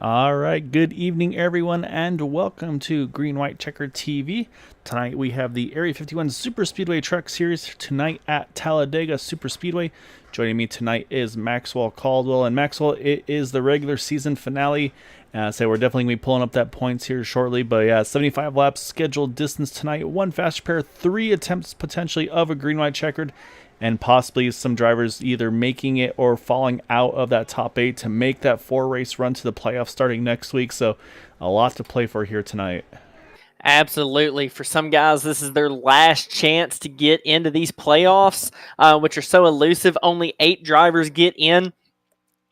All right, good evening, everyone, and welcome to Green White Checker TV. Tonight we have the Area 51 Superspeedway Truck Series tonight at Talladega Superspeedway. Joining me tonight is Maxwell Caldwell, and Maxwell, it is the regular season finale. So we're definitely going to be pulling up that points here shortly, but yeah, 75 laps scheduled distance tonight, one faster pair, 3 attempts potentially of a Green White Checkered, and possibly some drivers either making it or falling out of that top 8 to make that 4-race run to the playoffs starting next week. So a lot to play for here tonight. Absolutely. For some guys, this is their last chance to get into these playoffs, which are so elusive. Only 8 drivers get in,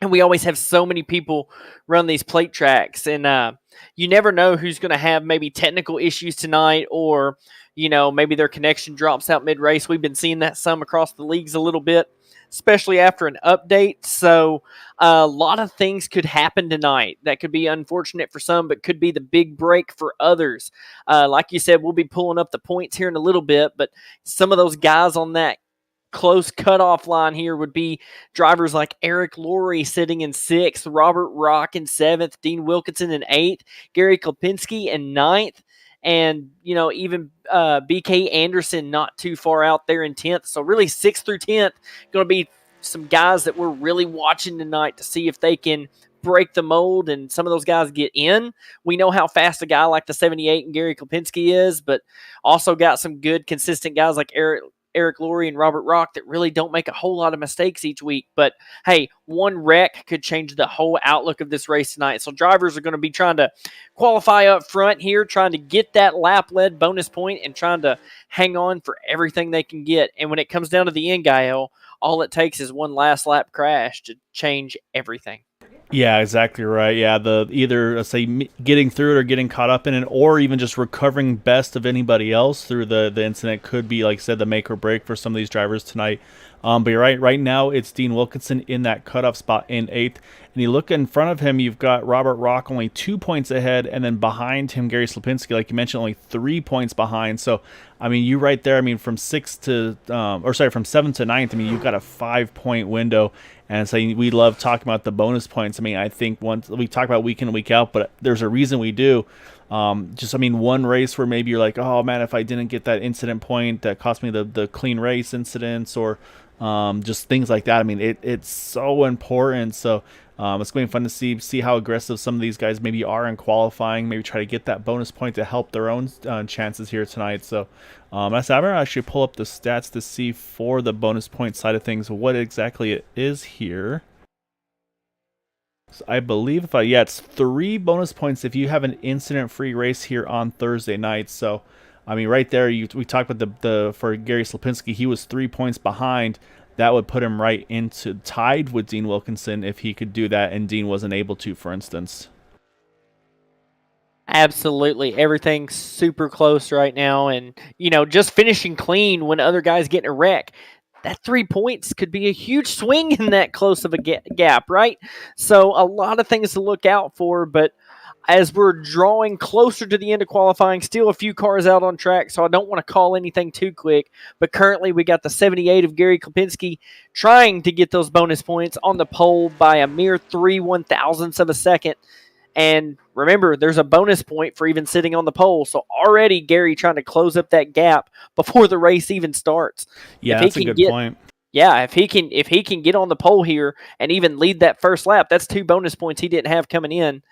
and we always have so many people run these plate tracks. And you never know who's going to have maybe technical issues tonight, or maybe their connection drops out mid-race. We've been seeing that some across the leagues a little bit, especially after an update. So a lot of things could happen tonight. That could be unfortunate for some, but could be the big break for others. Like you said, we'll be pulling up the points here in a little bit, but some of those guys on that close cutoff line here would be drivers like Eric Laurie sitting in 6th, Robert Rock in 7th, Dean Wilkinson in 8th, Gary Kapinski in 9th, and even BK Anderson not too far out there in 10th. So really 6th through 10th going to be some guys that we're really watching tonight to see if they can break the mold and some of those guys get in. We know how fast a guy like the 78 and Gary Kapinski is, but also got some good consistent guys like Eric Laurie and Robert Rock that really don't make a whole lot of mistakes each week. But hey, one wreck could change the whole outlook of this race tonight. So drivers are going to be trying to qualify up front here, trying to get that lap-led bonus point and trying to hang on for everything they can get. And when it comes down to the end, Gael, all it takes is one last lap crash to change everything. Yeah, exactly right. Yeah, the either let's say getting through it or getting caught up in it, or even just recovering best of anybody else through the incident could be, like I said, the make or break for some of these drivers tonight. But you're right. Right now, it's Dean Wilkinson in that cutoff spot in 8th. And you look in front of him, you've got Robert Rock only 2 points ahead, and then behind him, Gary Slapinski, like you mentioned, only 3 points behind. So, I mean, you right there. I mean, from 7th to 9th. I mean, you've got a 5-point window. And so we love talking about the bonus points. I mean, I think once we talk about week in and week out, but there's a reason we do. One race where maybe you're like, oh man, if I didn't get that incident point that cost me the clean race incidents, or just things like that. I mean, it's so important. So it's going to be fun to see how aggressive some of these guys maybe are in qualifying. Maybe try to get that bonus point to help their own chances here tonight. So I'm going to actually pull up the stats to see for the bonus point side of things what exactly it is here. So I believe it's 3 bonus points if you have an incident-free race here on Thursday night. So I mean, right there, we talked about the for Gary Slapinski, he was 3 points behind. That would put him right into tied with Dean Wilkinson if he could do that, and Dean wasn't able to, for instance. Absolutely. Everything's super close right now. And, just finishing clean when other guys get in a wreck, that 3 points could be a huge swing in that close of a gap, right? So a lot of things to look out for, but as we're drawing closer to the end of qualifying, still a few cars out on track, so I don't want to call anything too quick. But currently we got the 78 of Gary Kapinski trying to get those bonus points on the pole by a mere 3/1000ths of a second. And remember, there's a bonus point for even sitting on the pole. So already Gary trying to close up that gap before the race even starts. Yeah, that's a good point. Yeah, if he can get on the pole here and even lead that first lap, that's 2 bonus points he didn't have coming in.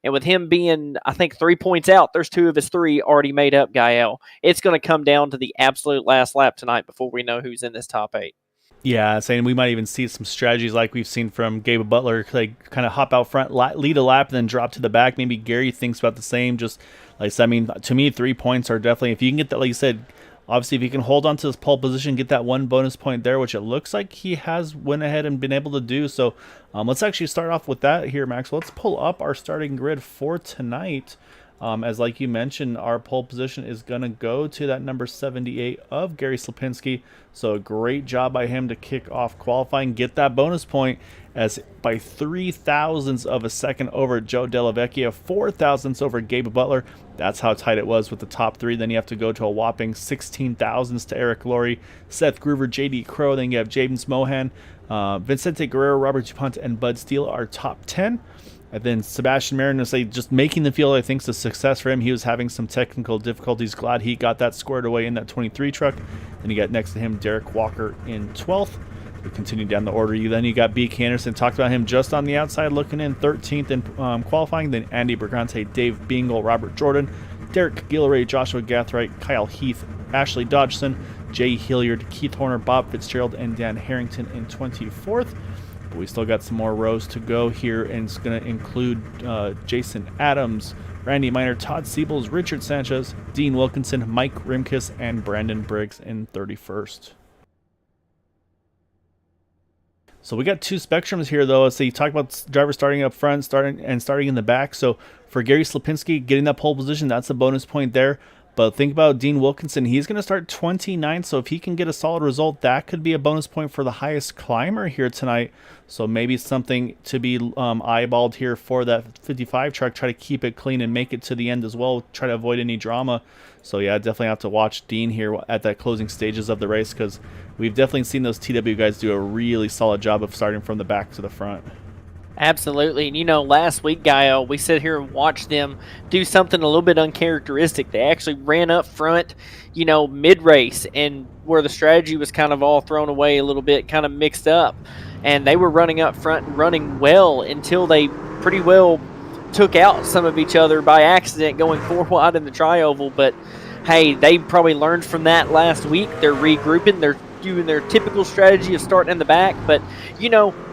And with him being, I think, 3 points out, there's 2 of his 3 already made up, Gael. It's going to come down to the absolute last lap tonight before we know who's in this top 8. Yeah, saying we might even see some strategies like we've seen from Gabe Butler, like kind of hop out front, lead a lap, and then drop to the back. Maybe Gary thinks about the same. Just like I said, I mean, to me, 3 points are definitely, if you can get that, like you said, obviously if you can hold on to this pole position, get that 1 bonus point there, which it looks like he has went ahead and been able to do. So let's actually start off with that here, Max. Let's pull up our starting grid for tonight. As like you mentioned, our pole position is going to go to that number 78 of Gary Slapinski. So a great job by him to kick off qualifying, get that bonus point as by 0.003 of a second over Joe Delavecchia, 0.004 over Gabe Butler. That's how tight it was with the top 3. Then you have to go to a whopping 0.16 to Eric Laurie, Seth Groover, JD Crow. Then you have James Mohan, Vicente Guerrero, Robert Dupont, and Bud Steele are top 10. And then Sebastian Marin, just making the field, I think, is a success for him. He was having some technical difficulties. Glad he got that squared away in that 23 truck. Then you got next to him Derek Walker in 12th. We continue down the order. Then you got B. Anderson. Talked about him just on the outside, looking in 13th in qualifying. Then Andy Brigante, Dave Bingle, Robert Jordan, Derek Gilleray, Joshua Gathright, Kyle Heath, Ashley Dodgson, Jay Hilliard, Keith Horner, Bob Fitzgerald, and Dan Harrington in 24th. But we still got some more rows to go here, and it's going to include Jason Adams, Randy Miner, Todd Siebels, Richard Sanchez, Dean Wilkinson, Mike Rimkus, and Brandon Briggs in 31st. So we got two spectrums here, though. So you talk about drivers starting up front, starting in the back. So for Gary Slapinski, getting that pole position, that's a bonus point there. But think about Dean Wilkinson. He's going to start 29th, so if he can get a solid result, that could be a bonus point for the highest climber here tonight. So maybe something to be eyeballed here for that 55 truck. Try to keep it clean and make it to the end as well. Try to avoid any drama. So yeah, definitely have to watch Dean here at that closing stages of the race, because we've definitely seen those TW guys do a really solid job of starting from the back to the front. Absolutely. And, last week, Gael, we sit here and watched them do something a little bit uncharacteristic. They actually ran up front, mid-race, and where the strategy was kind of all thrown away a little bit, kind of mixed up. And they were running up front and running well until they pretty well took out some of each other by accident going 4 wide in the tri-oval. But, hey, they probably learned from that last week. They're regrouping. They're doing their typical strategy of starting in the back. But,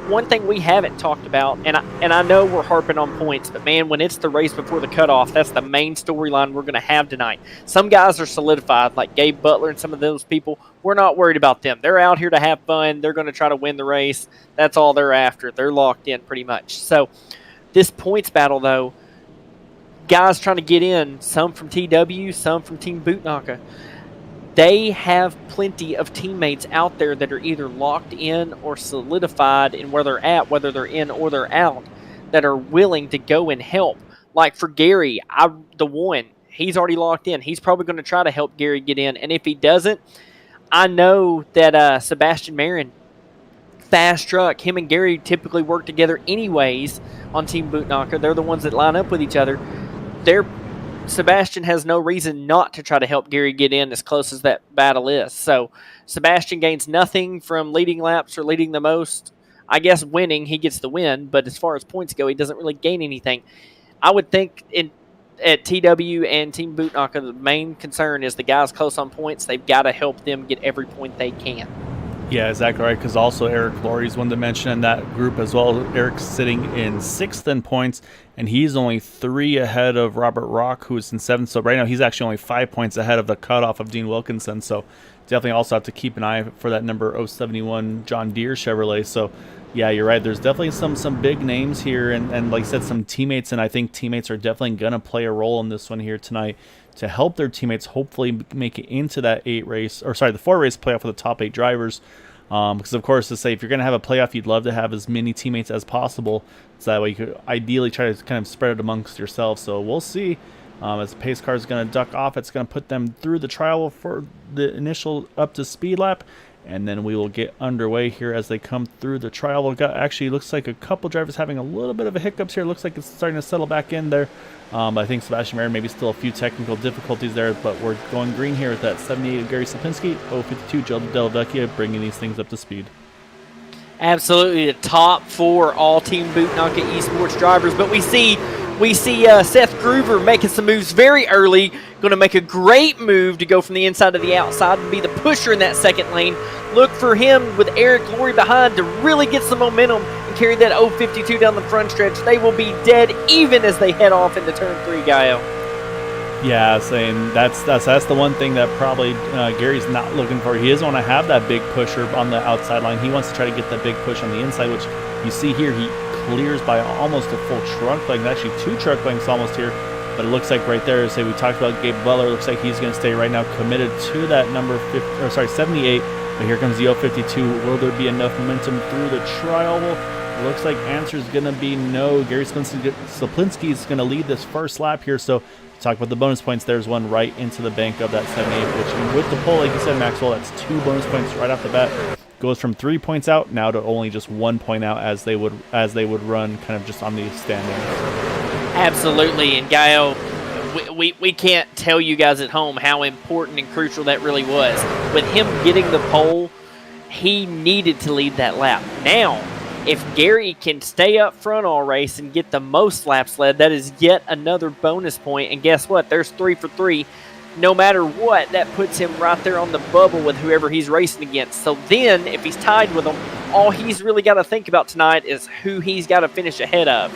one thing we haven't talked about, and I know we're harping on points, but man, when it's the race before the cutoff, that's the main storyline we're going to have tonight. Some guys are solidified, like Gabe Butler and some of those people. We're not worried about them. They're out here to have fun. They're going to try to win the race. That's all they're after. They're locked in pretty much. So this points battle, though, guys trying to get in, some from TW, some from Team Bootnaka. They have plenty of teammates out there that are either locked in or solidified in where they're at, whether they're in or they're out, that are willing to go and help. Like for Gary, he's already locked in. He's probably going to try to help Gary get in. And if he doesn't, I know that Sebastian Marin, fast truck, him and Gary typically work together anyways on Team Bootnaka. They're the ones that line up with each other. Sebastian has no reason not to try to help Gary get in as close as that battle is. So Sebastian gains nothing from leading laps or leading the most. I guess winning, he gets the win, but as far as points go, he doesn't really gain anything. I would think at TW and Team Bootnaka, the main concern is the guys close on points. They've got to help them get every point they can. Yeah, exactly right, because also Eric Laurie's one to mention in that group as well. Eric's sitting in 6th in points, and he's only 3 ahead of Robert Rock, who's in 7th. So right now he's actually only 5 points ahead of the cutoff of Dean Wilkinson. So definitely also have to keep an eye for that number 071 John Deere Chevrolet. So yeah, you're right. There's definitely some big names here, and like I said, some teammates, and I think teammates are definitely going to play a role in this one here tonight to help their teammates hopefully make it into that 4 race playoff for the top 8 drivers. Because of course, to say if you're going to have a playoff, you'd love to have as many teammates as possible, so that way you could ideally try to kind of spread it amongst yourselves. So we'll see. As the pace car is going to duck off, it's going to put them through the trial for the initial up to speed lap, and then we will get underway here as they come through the trial. We've got, actually, looks like a couple drivers having a little bit of a hiccups here. Looks like it's starting to settle back in there. I think Sebastian Marin maybe still a few technical difficulties there, but we're going green here with that 78 Gary Sapinski, 052 Joe Delavecchia, bringing these things up to speed. Absolutely, the top 4 all Team Bootnaka esports drivers, but we see Seth Groover making some moves very early. Going to make a great move to go from the inside to the outside and be the pusher in that second lane. Look for him with Eric Laurie behind to really get some momentum and carry that 052 down the front stretch. They will be dead even as they head off into turn 3, Gael. Yeah, saying that's the one thing that probably Gary's not looking for. He doesn't want to have that big pusher on the outside line. He wants to try to get that big push on the inside, which you see here he clears by almost a full truck length, actually 2 truck lengths almost here. But it looks like right there, say we talked about Gabe Butler, looks like he's going to stay right now committed to that number 78. But here comes the 052. Will there be enough momentum through the trial? Well, looks like answer is going to be no. Gary Saplinski is going to lead this first lap here. So talk about the bonus points. There's one right into the bank of that 78, which with the pole, like you said, Maxwell, that's 2 bonus points right off the bat. goes from 3 points out now to only just 1 point out as they would run kind of just on the standings. Absolutely, and Gael, we can't tell you guys at home how important and crucial that really was. With him getting the pole, he needed to lead that lap. Now, if Gary can stay up front all race and get the most laps led, that is yet another bonus point. And guess what? There's 3 for 3. No matter what, that puts him right there on the bubble with whoever he's racing against. So then, if he's tied with them, all he's really got to think about tonight is who he's got to finish ahead of.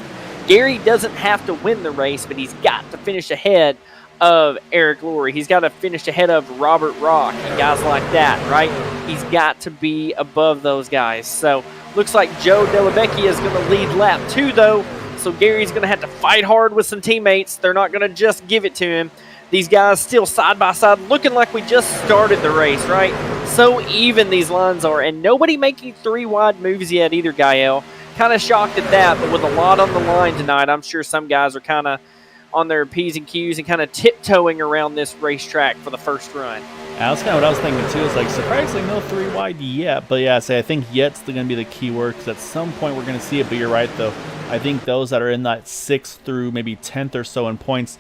Gary doesn't have to win the race, but he's got to finish ahead of Eric Laurie. He's got to finish ahead of Robert Rock and guys like that, right? He's got to be above those guys. So, looks like Joe Dellavecchia is going to lead lap 2, though. So, Gary's going to have to fight hard with some teammates. They're not going to just give it to him. These guys still side by side, looking like we just started the race, right? So even these lines are, and nobody making 3 wide moves yet either, Gael. Kind of shocked at that, but with a lot on the line tonight, I'm sure some guys are kind of on their P's and Q's and kind of tiptoeing around this racetrack for the first run. That's kind of what I was thinking too. It's like surprisingly no 3 wide yet, but yeah, I think yet's going to be the key word because at some point we're going to see it. But you're right though. I think those that are in that 6th through maybe 10th or so in points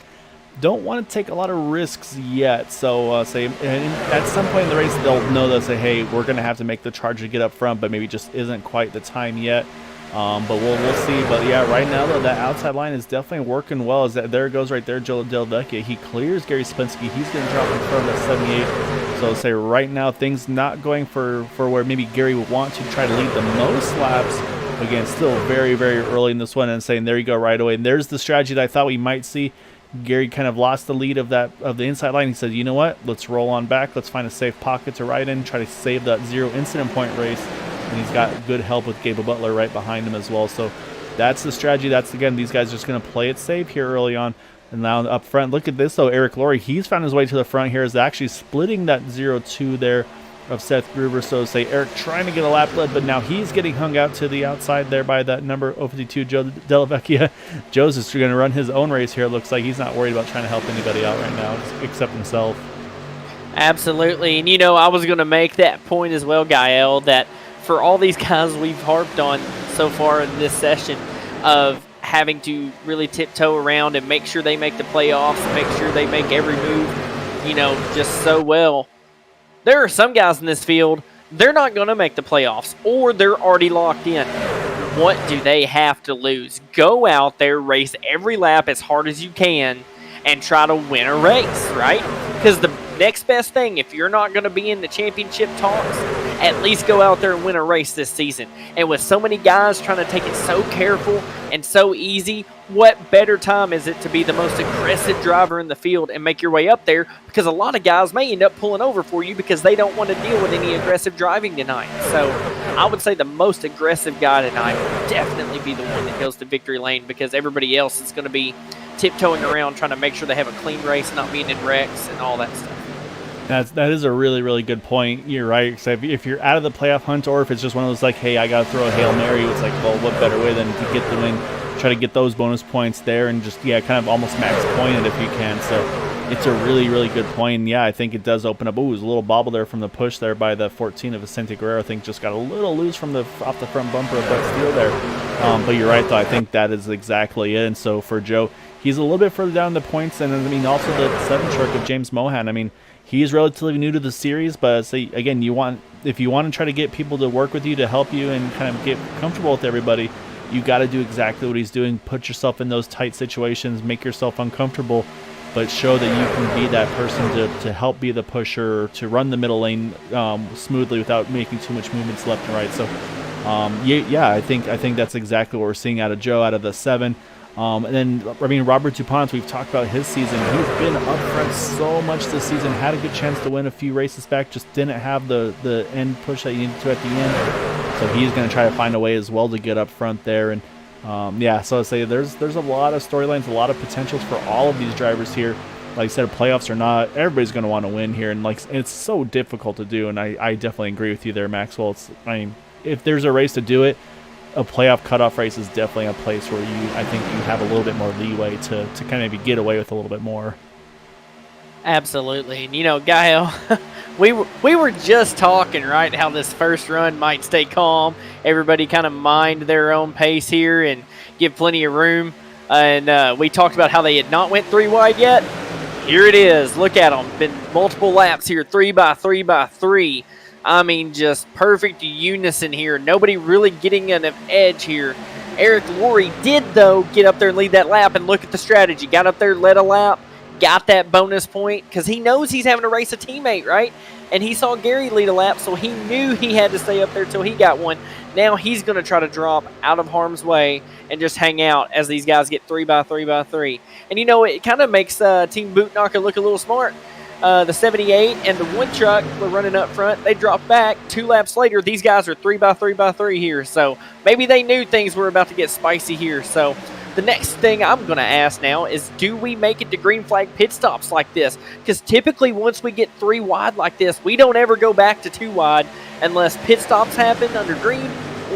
don't want to take a lot of risks yet. So at some point in the race, they'll know that say, hey, we're going to have to make the charge to get up front, but maybe just isn't quite the time yet. But we'll see. But yeah, right now though, that outside line is definitely working well. As that there it goes right there, Joe Dellavecchia. He clears Gary Kapinski. He's going to drop in front of that 78. So say right now things not going for where maybe Gary would want to try to lead the most laps. Again, still very, very early in this one, and saying there you go right away. And there's the strategy that I thought we might see. Gary kind of lost the lead of the inside line. He said, you know what, let's roll on back. Let's find a safe pocket to ride in, try to save that 0 incident point race. And he's got good help with Gabe Butler right behind him as well. So that's the strategy. That's, again, these guys are just going to play it safe here early on. And now up front, look at this, though. Eric Laurie, he's found his way to the front here. Is actually splitting that 0-2 there of Seth Gruber. So say Eric trying to get a lap lead, but now he's getting hung out to the outside there by that number 052, Joe Dellavecchia. Joe's just going to run his own race here. It looks like he's not worried about trying to help anybody out right now except himself. Absolutely. And, I was going to make that point as well, Gael, that for all these guys we've harped on so far in this session of having to really tiptoe around and make sure they make the playoffs, make sure they make every move, just so well. There are some guys in this field, they're not going to make the playoffs, or they're already locked in. What do they have to lose? Go out there, race every lap as hard as you can, and try to win a race, right? Because the next best thing, if you're not going to be in the championship talks, at least go out there and win a race this season. And with so many guys trying to take it so careful and so easy, what better time is it to be the most aggressive driver in the field and make your way up there? Because a lot of guys may end up pulling over for you because they don't want to deal with any aggressive driving tonight. So I would say the most aggressive guy tonight would definitely be the one that goes to victory lane, because everybody else is going to be tiptoeing around trying to make sure they have a clean race, not being in wrecks and all that stuff. That is a really, really good point. You're right. So if you're out of the playoff hunt, or if it's just one of those like, hey, I got to throw a Hail Mary, it's like, well, what better way than to get the win, try to get those bonus points there and just, kind of almost max point it if you can. So it's a really, really good point. And yeah, I think it does open up. Ooh, there's a little bobble there from the push there by the 14 of Vicente Guerrero. I think just got a little loose from off the front bumper of Buck Steele there. But you're right, though. I think that is exactly it. And so for Joe, he's a little bit further down the points. And also the 7 truck of James Mohan. He's relatively new to the series, but again, if you want to try to get people to work with you, to help you and kind of get comfortable with everybody, you got to do exactly what he's doing. Put yourself in those tight situations, make yourself uncomfortable, but show that you can be that person to help be the pusher, to run the middle lane smoothly without making too much movements left and right. So, I think that's exactly what we're seeing out of Joe, out of the 7. And then, Robert Dupont, we've talked about his season. He's been up front so much this season, had a good chance to win a few races back, just didn't have the end push that you needed to at the end. So he's going to try to find a way as well to get up front there. And, so I'd say there's a lot of storylines, a lot of potentials for all of these drivers here. Like I said, playoffs or not, everybody's going to want to win here. And it's so difficult to do, and I definitely agree with you there, Maxwell. If there's a race to do it, a playoff cutoff race is definitely a place where I think you have a little bit more leeway to kind of maybe get away with a little bit more. Absolutely. And, Gael, we were just talking, right, how this first run might stay calm. Everybody kind of mind their own pace here and give plenty of room. And we talked about how they had not went 3 wide yet. Here it is. Look at them. Been multiple laps here, 3 by 3 by 3. I mean, just perfect unison here. Nobody really getting an edge here. Eric Laurie did, though, get up there and lead that lap, and look at the strategy. Got up there, led a lap, got that bonus point, because he knows he's having to race a teammate, right? And he saw Gary lead a lap, so he knew he had to stay up there till he got one. Now he's going to try to drop out of harm's way and just hang out as these guys get 3 by 3 by 3. And, it kind of makes Team Bootknocker look a little smart. The 78 and the 1 truck were running up front. They dropped back 2 laps later. These guys are 3 by 3 by 3 here. So maybe they knew things were about to get spicy here. So the next thing I'm going to ask now is, do we make it to green flag pit stops like this? Because typically once we get 3 wide like this, we don't ever go back to 2 wide unless pit stops happen under green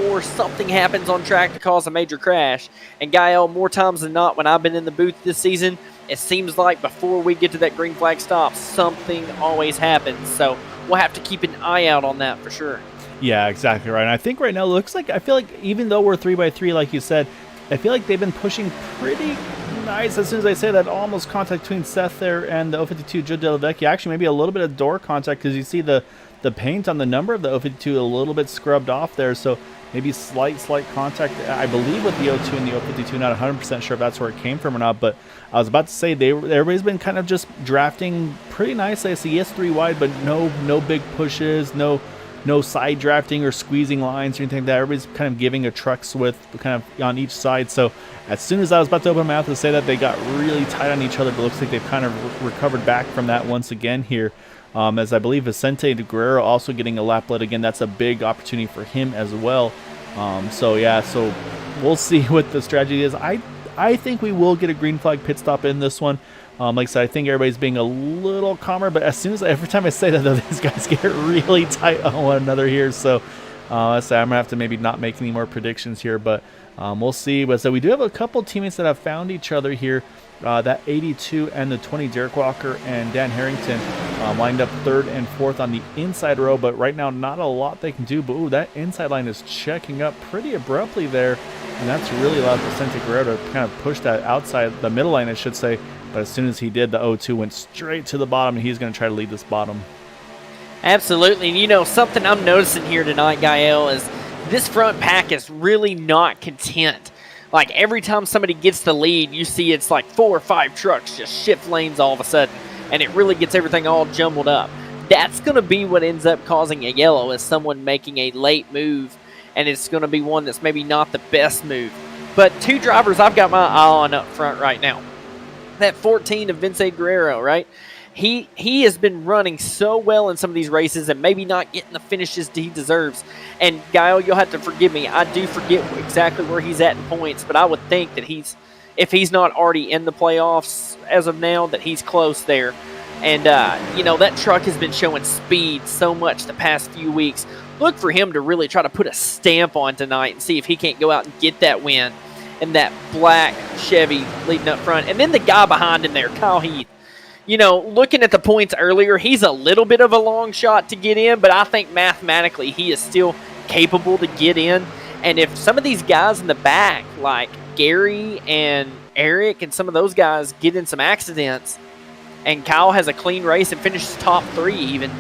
or something happens on track to cause a major crash. And Gael, more times than not, when I've been in the booth this season, it seems like before we get to that green flag stop, something always happens. So we'll have to keep an eye out on that for sure. Yeah, exactly right. And I think right now it looks like, I feel like even though we're 3 by 3, like you said, I feel like they've been pushing pretty nice. As soon as I say that, almost contact between Seth there and the 052 Joe Delavecchia. Actually, maybe a little bit of door contact, because you see the paint on the number of the 052 a little bit scrubbed off there. So maybe slight contact, I believe, with the 02 and the 052. Not 100% sure if that's where it came from or not, but I was about to say everybody's been kind of just drafting pretty nicely. I see yes 3 wide, but no big pushes, no side drafting or squeezing lines or anything like that. Everybody's kind of giving a trucks width kind of on each side. So as soon as I was about to open my mouth to say that, they got really tight on each other, but it looks like they've kind of recovered back from that once again here. As I believe Vicente de Guerrero also getting a lap lead again. That's a big opportunity for him as well. So we'll see what the strategy is. I think we will get a green flag pit stop in this one. Like I said, I think everybody's being a little calmer, but every time I say that, though, these guys get really tight on one another here. So I'm gonna have to maybe not make any more predictions here, but we'll see. But so we do have a couple teammates that have found each other here. That 82 and the 20, Derek Walker and Dan Harrington, lined up 3rd and 4th on the inside row, but right now not a lot they can do. But that inside line is checking up pretty abruptly there, and that's really allowed Vicente Guerrero to kind of push that outside, the middle line, I should say. But as soon as he did, the 0-2 went straight to the bottom, and he's going to try to lead this bottom. Absolutely. And, something I'm noticing here tonight, Gael, is this front pack is really not content. Like, every time somebody gets the lead, you see it's like 4 or 5 trucks just shift lanes all of a sudden, and it really gets everything all jumbled up. That's going to be what ends up causing a yellow, is someone making a late move, and it's going to be one that's maybe not the best move. But 2 drivers I've got my eye on up front right now. That 14 of Vince Guerrero, right? He has been running so well in some of these races and maybe not getting the finishes he deserves. And, Gael, you'll have to forgive me. I do forget exactly where he's at in points, but I would think that if he's not already in the playoffs as of now, that he's close there. And, that truck has been showing speed so much the past few weeks. Look for him to really try to put a stamp on tonight and see if he can't go out and get that win in that black Chevy leading up front. And then the guy behind him there, Kyle Heath. Looking at the points earlier, he's a little bit of a long shot to get in, but I think mathematically he is still capable to get in. And if some of these guys in the back, like Gary and Eric and some of those guys, get in some accidents, and Kyle has a clean race and finishes top 3 even,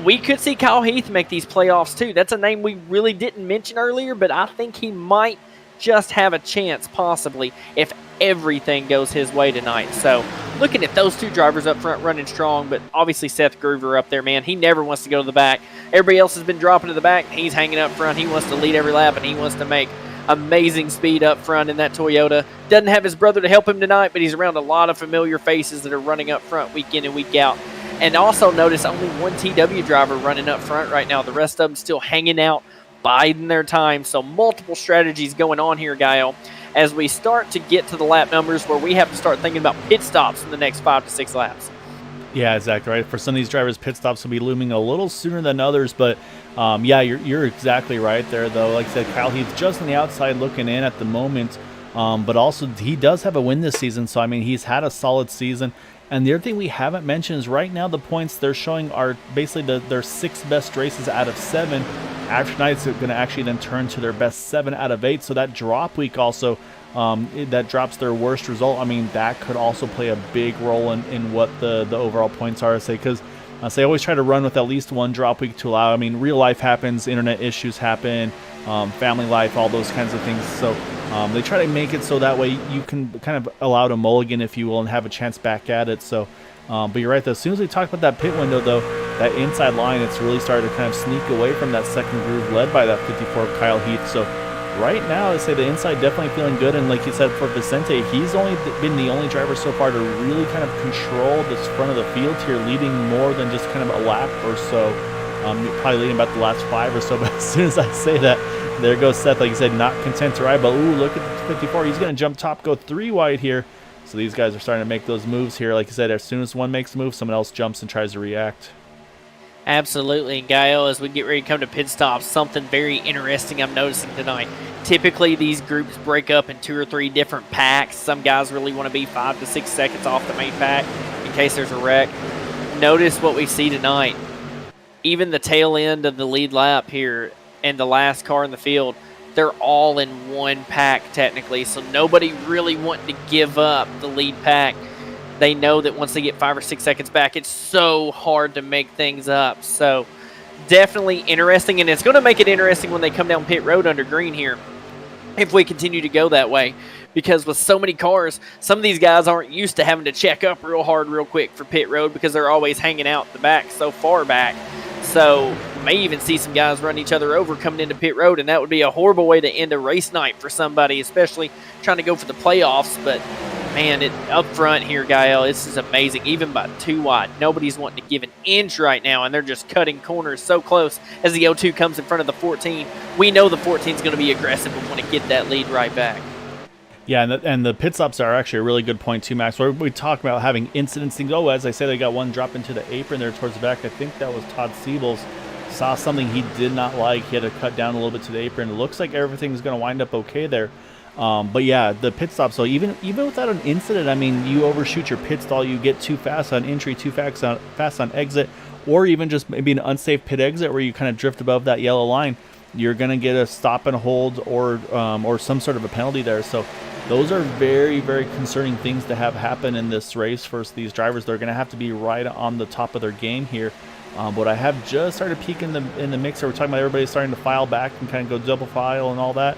we could see Kyle Heath make these playoffs too. That's a name we really didn't mention earlier, but I think he might just have a chance possibly if everything goes his way tonight. So looking at those 2 drivers up front running strong, but obviously Seth Groover up there, man, he never wants to go to the back. Everybody else has been dropping to the back. He's hanging up front. He wants to lead every lap, and he wants to make amazing speed up front in that Toyota. Doesn't have his brother to help him tonight, but he's around a lot of familiar faces that are running up front week in and week out. And also notice only 1 TW driver running up front right now. The rest of them still hanging out, biding their time. So multiple strategies going on here, Gael, as we start to get to the lap numbers where we have to start thinking about pit stops in the next 5 to 6 laps. Yeah, exactly right. For some of these drivers, pit stops will be looming a little sooner than others, but you're exactly right there, though. Like I said, Kyle Heath just on the outside looking in at the moment, but also he does have a win this season, so I mean he's had a solid season. And the other thing we haven't mentioned is right now the points they're showing are basically their 6 best races out of 7. After tonight's going to actually then turn to their best 7 out of 8. So that drop week also, that drops their worst result. I mean, that could also play a big role in what the overall points are, say, because they always try to run with at least one drop week to allow. I mean, real life happens, internet issues happen, family life, all those kinds of things. So they try to make it so that way you can kind of allow a mulligan, if you will, and have a chance back at it. So, but you're right, though. As soon as we talk about that pit window, though, that inside line, it's really started to kind of sneak away from that second groove led by that 54 Kyle Heath. So right now, I say the inside definitely feeling good. And like you said, for Vicente, he's only been the only driver so far to really kind of control this front of the field here, leading more than just kind of a lap or so. Probably leading about the last 5 or so. But as soon as I say that, there goes Seth, like you said, not content to ride. But ooh, look at the 54. He's going to jump top, go 3 wide here. So these guys are starting to make those moves here. Like I said, as soon as one makes a move, someone else jumps and tries to react. Absolutely. And Gael, as we get ready to come to pit stops, something very interesting I'm noticing tonight. Typically, these groups break up in 2 or 3 different packs. Some guys really want to be 5 to 6 seconds off the main pack in case there's a wreck. Notice what we see tonight. Even the tail end of the lead lap here and the last car in the field, they're all in one pack technically. So nobody really wanting to give up the lead pack. They know that once they get 5 or 6 seconds back, it's so hard to make things up. So definitely interesting, and it's going to make it interesting when they come down pit road under green here if we continue to go that way. Because with so many cars, some of these guys aren't used to having to check up real hard real quick for pit road because they're always hanging out the back so far back. So may even see some guys run each other over coming into pit road, and that would be a horrible way to end a race night for somebody, especially trying to go for the playoffs. But man, up front here, Gael, this is amazing. Even by 2 wide, nobody's wanting to give an inch right now, and they're just cutting corners so close as the 02 comes in front of the 14. We know the 14 is going to be aggressive and want to get that lead right back. Yeah, and the pit stops are actually a really good point too, Max. Where we talk about having incidents, things. Oh, as I said, they got one drop into the apron there towards the back. I think that was Todd Siebels. Saw something he did not like. He had to cut down a little bit to the apron. It looks like everything's going to wind up okay there. But yeah, the pit stop. So even without an incident, I mean, you overshoot your pit stall, you get too fast on entry, too fast on exit, or even just maybe an unsafe pit exit where you kind of drift above that yellow line, you're going to get a stop and hold or some sort of a penalty there. So those are very, very concerning things to have happen in this race for these drivers. They're going to have to be right on the top of their game here. But I have just started peeking in the mixer. We're talking about everybody starting to file back and kind of go double file and all that.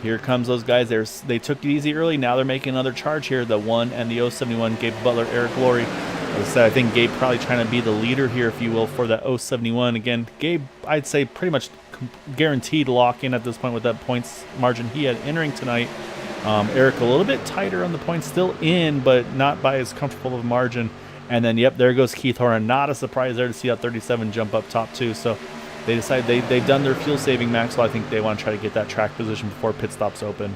Here comes those guys. They took it easy early. Now they're making another charge here. The 1 and the 071, Gabe Butler, Eric Laurie. As I said, I think Gabe probably trying to be the leader here, if you will, for that 071. Again, Gabe, I'd say pretty much guaranteed lock in at this point with that points margin he had entering tonight. Eric a little bit tighter on the points, still in, but not by as comfortable of a margin. And then, yep, there goes Keith Horan. Not a surprise there to see that 37 jump up top, too. So they decide they've done their fuel saving, Max. So I think they want to try to get that track position before pit stops open.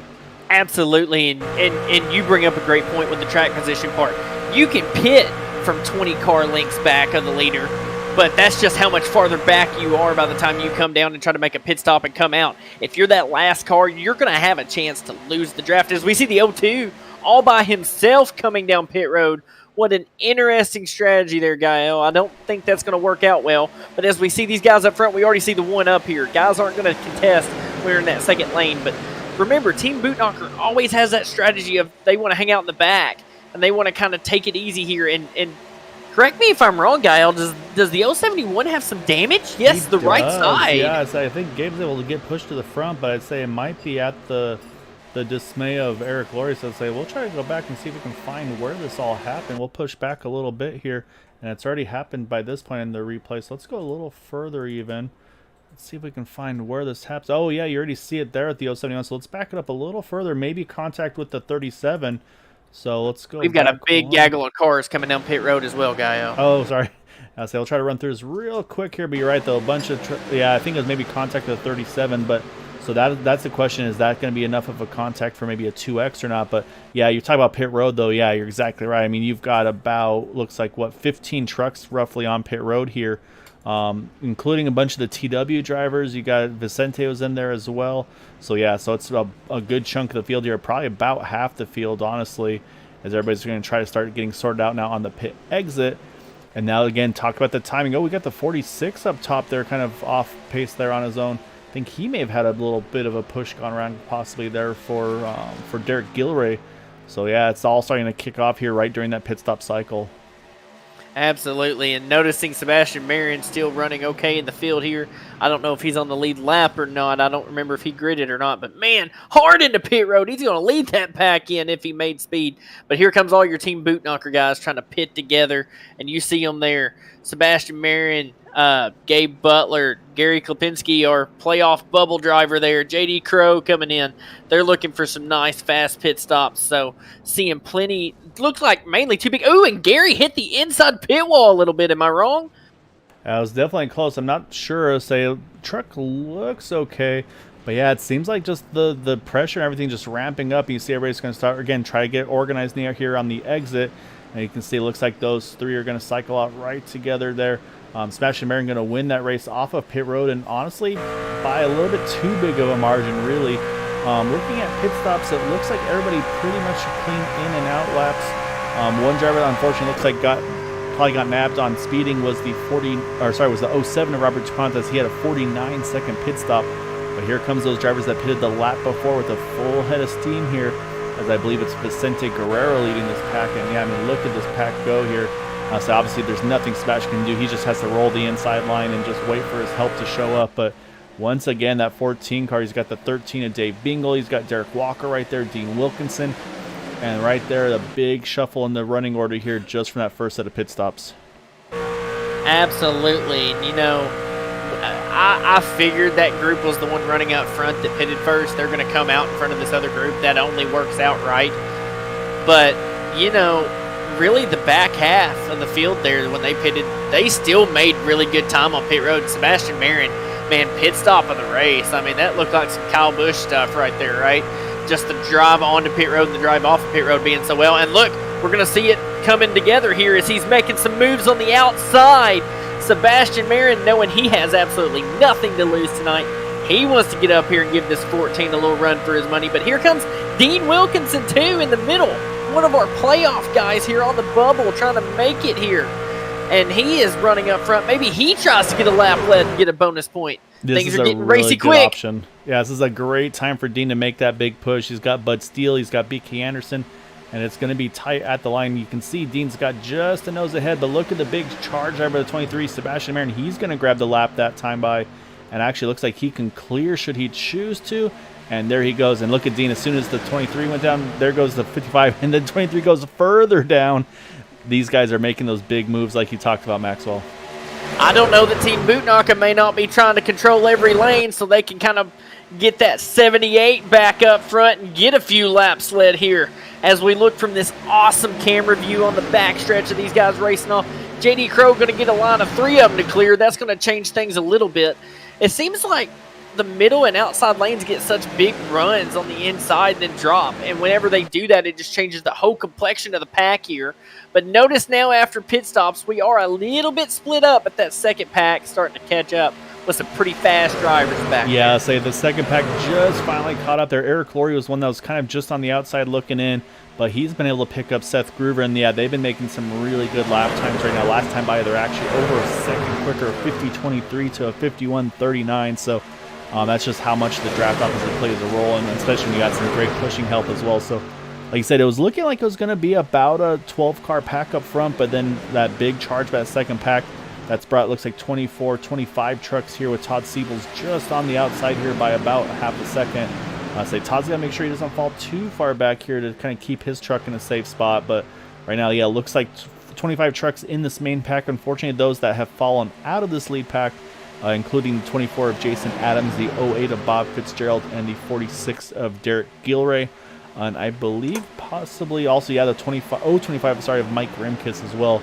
Absolutely. And you bring up a great point with the track position part. You can pit from 20 car lengths back of the leader, but that's just how much farther back you are by the time you come down and try to make a pit stop and come out. If you're that last car, you're going to have a chance to lose the draft. As we see the 02 all by himself coming down pit road. What an interesting strategy there, Gael. I don't think that's going to work out well. But as we see these guys up front, we already see the 1 up here. Guys aren't going to contest. We're in that second lane. But remember, Team Bootknocker always has that strategy of they want to hang out in the back. And they want to kind of take it easy here. And correct me if I'm wrong, Gael. Does the 071 have some damage? Yes, the right side. Yeah, I think Gabe's able to get pushed to the front, but I'd say it might be at the dismay of Eric Laurie. So I'd say we'll try to go back and see if we can find where this all happened. We'll push back a little bit here, and it's already happened by this point in the replay. So let's go a little further even. Let's see if we can find where this happens. Oh, yeah, you already see it there at the 071. So let's back it up a little further. Maybe contact with the 37. So let's go. We've got a big gaggle of cars coming down pit road as well, Gael. Oh, sorry. I'll say I'll try to run through this real quick here, but you're right, though. A bunch of, I think it was maybe contact with the 37, but so that's the question. Is that going to be enough of a contact for maybe a 2X or not? But yeah, you're talking about pit road, though. Yeah, you're exactly right. I mean, you've got about, looks like, 15 trucks roughly on pit road here, including a bunch of the TW drivers. You got Vicente was in there as well. So yeah, so it's a good chunk of the field here, probably about half the field, honestly. as everybody's going to try to start getting sorted out now on the pit exit. And now again, talk about the timing. Oh, we got the 46 up top there, kind of off pace there on his own. I think he may have had a little bit of a push gone around possibly there for Derek Gilray. So yeah, it's all starting to kick off here right during that pit stop cycle. Absolutely, and noticing Sebastian Marion still running okay in the field here. I don't know if he's on the lead lap or not. I don't remember if he gridded or not, but man, hard into pit road. He's going to lead that pack in if he made speed. But here comes all your Team Boot Knocker guys trying to pit together, and you see them there. Sebastian Marion, Gabe Butler, Gary Kapinski, our playoff bubble driver there, JD Crow coming in. They're looking for some nice fast pit stops, so seeing plenty. Looks like mainly too big. Ooh, and Gary hit the inside pit wall a little bit. Am I wrong? I was definitely close. I'm not sure. Say truck looks okay, but yeah, it seems like just the pressure and everything just ramping up. You see everybody's going to start again, try to get organized near here on the exit. And you can see it looks like those three are going to cycle out right together there. Sebastian Marion going to win that race off of pit road, and honestly, by a little bit too big of a margin, really. Looking at pit stops, it looks like everybody pretty much clean in and out laps. One driver that unfortunately looks like probably got nabbed on speeding was the 07 of Robert Dupont, as he had a 49-second pit stop. But here comes those drivers that pitted the lap before with a full head of steam here, as I believe it's Vicente Guerrero leading this pack. And yeah, I mean, look at this pack go here. So obviously there's nothing Sebastian can do. He just has to roll the inside line and just wait for his help to show up. But once again, that 14 car, he's got the 13 of Dave Bingle. He's got Derek Walker right there, Dean Wilkinson. And right there, the big shuffle in the running order here just from that first set of pit stops. Absolutely. You know, I figured that group was the one running out front that pitted first. They're going to come out in front of this other group. That only works out right. But, you know, really the back half of the field there, when they pitted, they still made really good time on pit road. Sebastian Marion, man, pit stop of the race. I mean, that looked like some Kyle Busch stuff right there, right? Just the drive onto pit road and the drive off of pit road being so well. And look, we're going to see it coming together here as he's making some moves on the outside. Sebastian Marion, knowing he has absolutely nothing to lose tonight, he wants to get up here and give this 14 a little run for his money. But here comes Dean Wilkinson, too, in the middle. One of our playoff guys here on the bubble trying to make it here. And he is running up front. Maybe he tries to get a lap led and get a bonus point. Things are getting racy quick. Option. Yeah, this is a great time for Dean to make that big push. He's got Bud Steele. He's got BK Anderson. And it's going to be tight at the line. You can see Dean's got just a nose ahead. But look at the big charge driver of the 23, Sebastian Marion. He's going to grab the lap that time by. And actually looks like he can clear should he choose to. And there he goes. And look at Dean. As soon as the 23 went down, there goes the 55. And then 23 goes further down. These guys are making those big moves like you talked about, Maxwell. I don't know that Team Bootknocker may not be trying to control every lane so they can kind of get that 78 back up front and get a few laps led here as we look from this awesome camera view on the back stretch of these guys racing off. JD Crow going to get a line of three of them to clear. That's going to change things a little bit. It seems like the middle and outside lanes get such big runs on the inside and then drop. And whenever they do that, it just changes the whole complexion of the pack here. But notice now after pit stops, we are a little bit split up, but that second pack starting to catch up with some pretty fast drivers back there. Yeah, say the second pack just finally caught up there. Eric Laurie was one that was kind of just on the outside looking in, but he's been able to pick up Seth Groover. And yeah, they've been making some really good lap times right now. Last time by, they're actually over a second quicker, 50-23 to a 51-39. So that's just how much the draft obviously plays a role, and especially when you got some great pushing help as well. So like you said, it was looking like it was going to be about a 12-car pack up front, but then that big charge by that second pack, that's brought, looks like 24, 25 trucks here with Todd Siebels just on the outside here by about half a second. Todd's got to make sure he doesn't fall too far back here to kind of keep his truck in a safe spot. But right now, yeah, it looks like 25 trucks in this main pack. Unfortunately, those that have fallen out of this lead pack, including the 24 of Jason Adams, the 08 of Bob Fitzgerald, and the 46 of Derek Gilray. And I believe possibly also, yeah, the 25 of Mike Rimkus as well.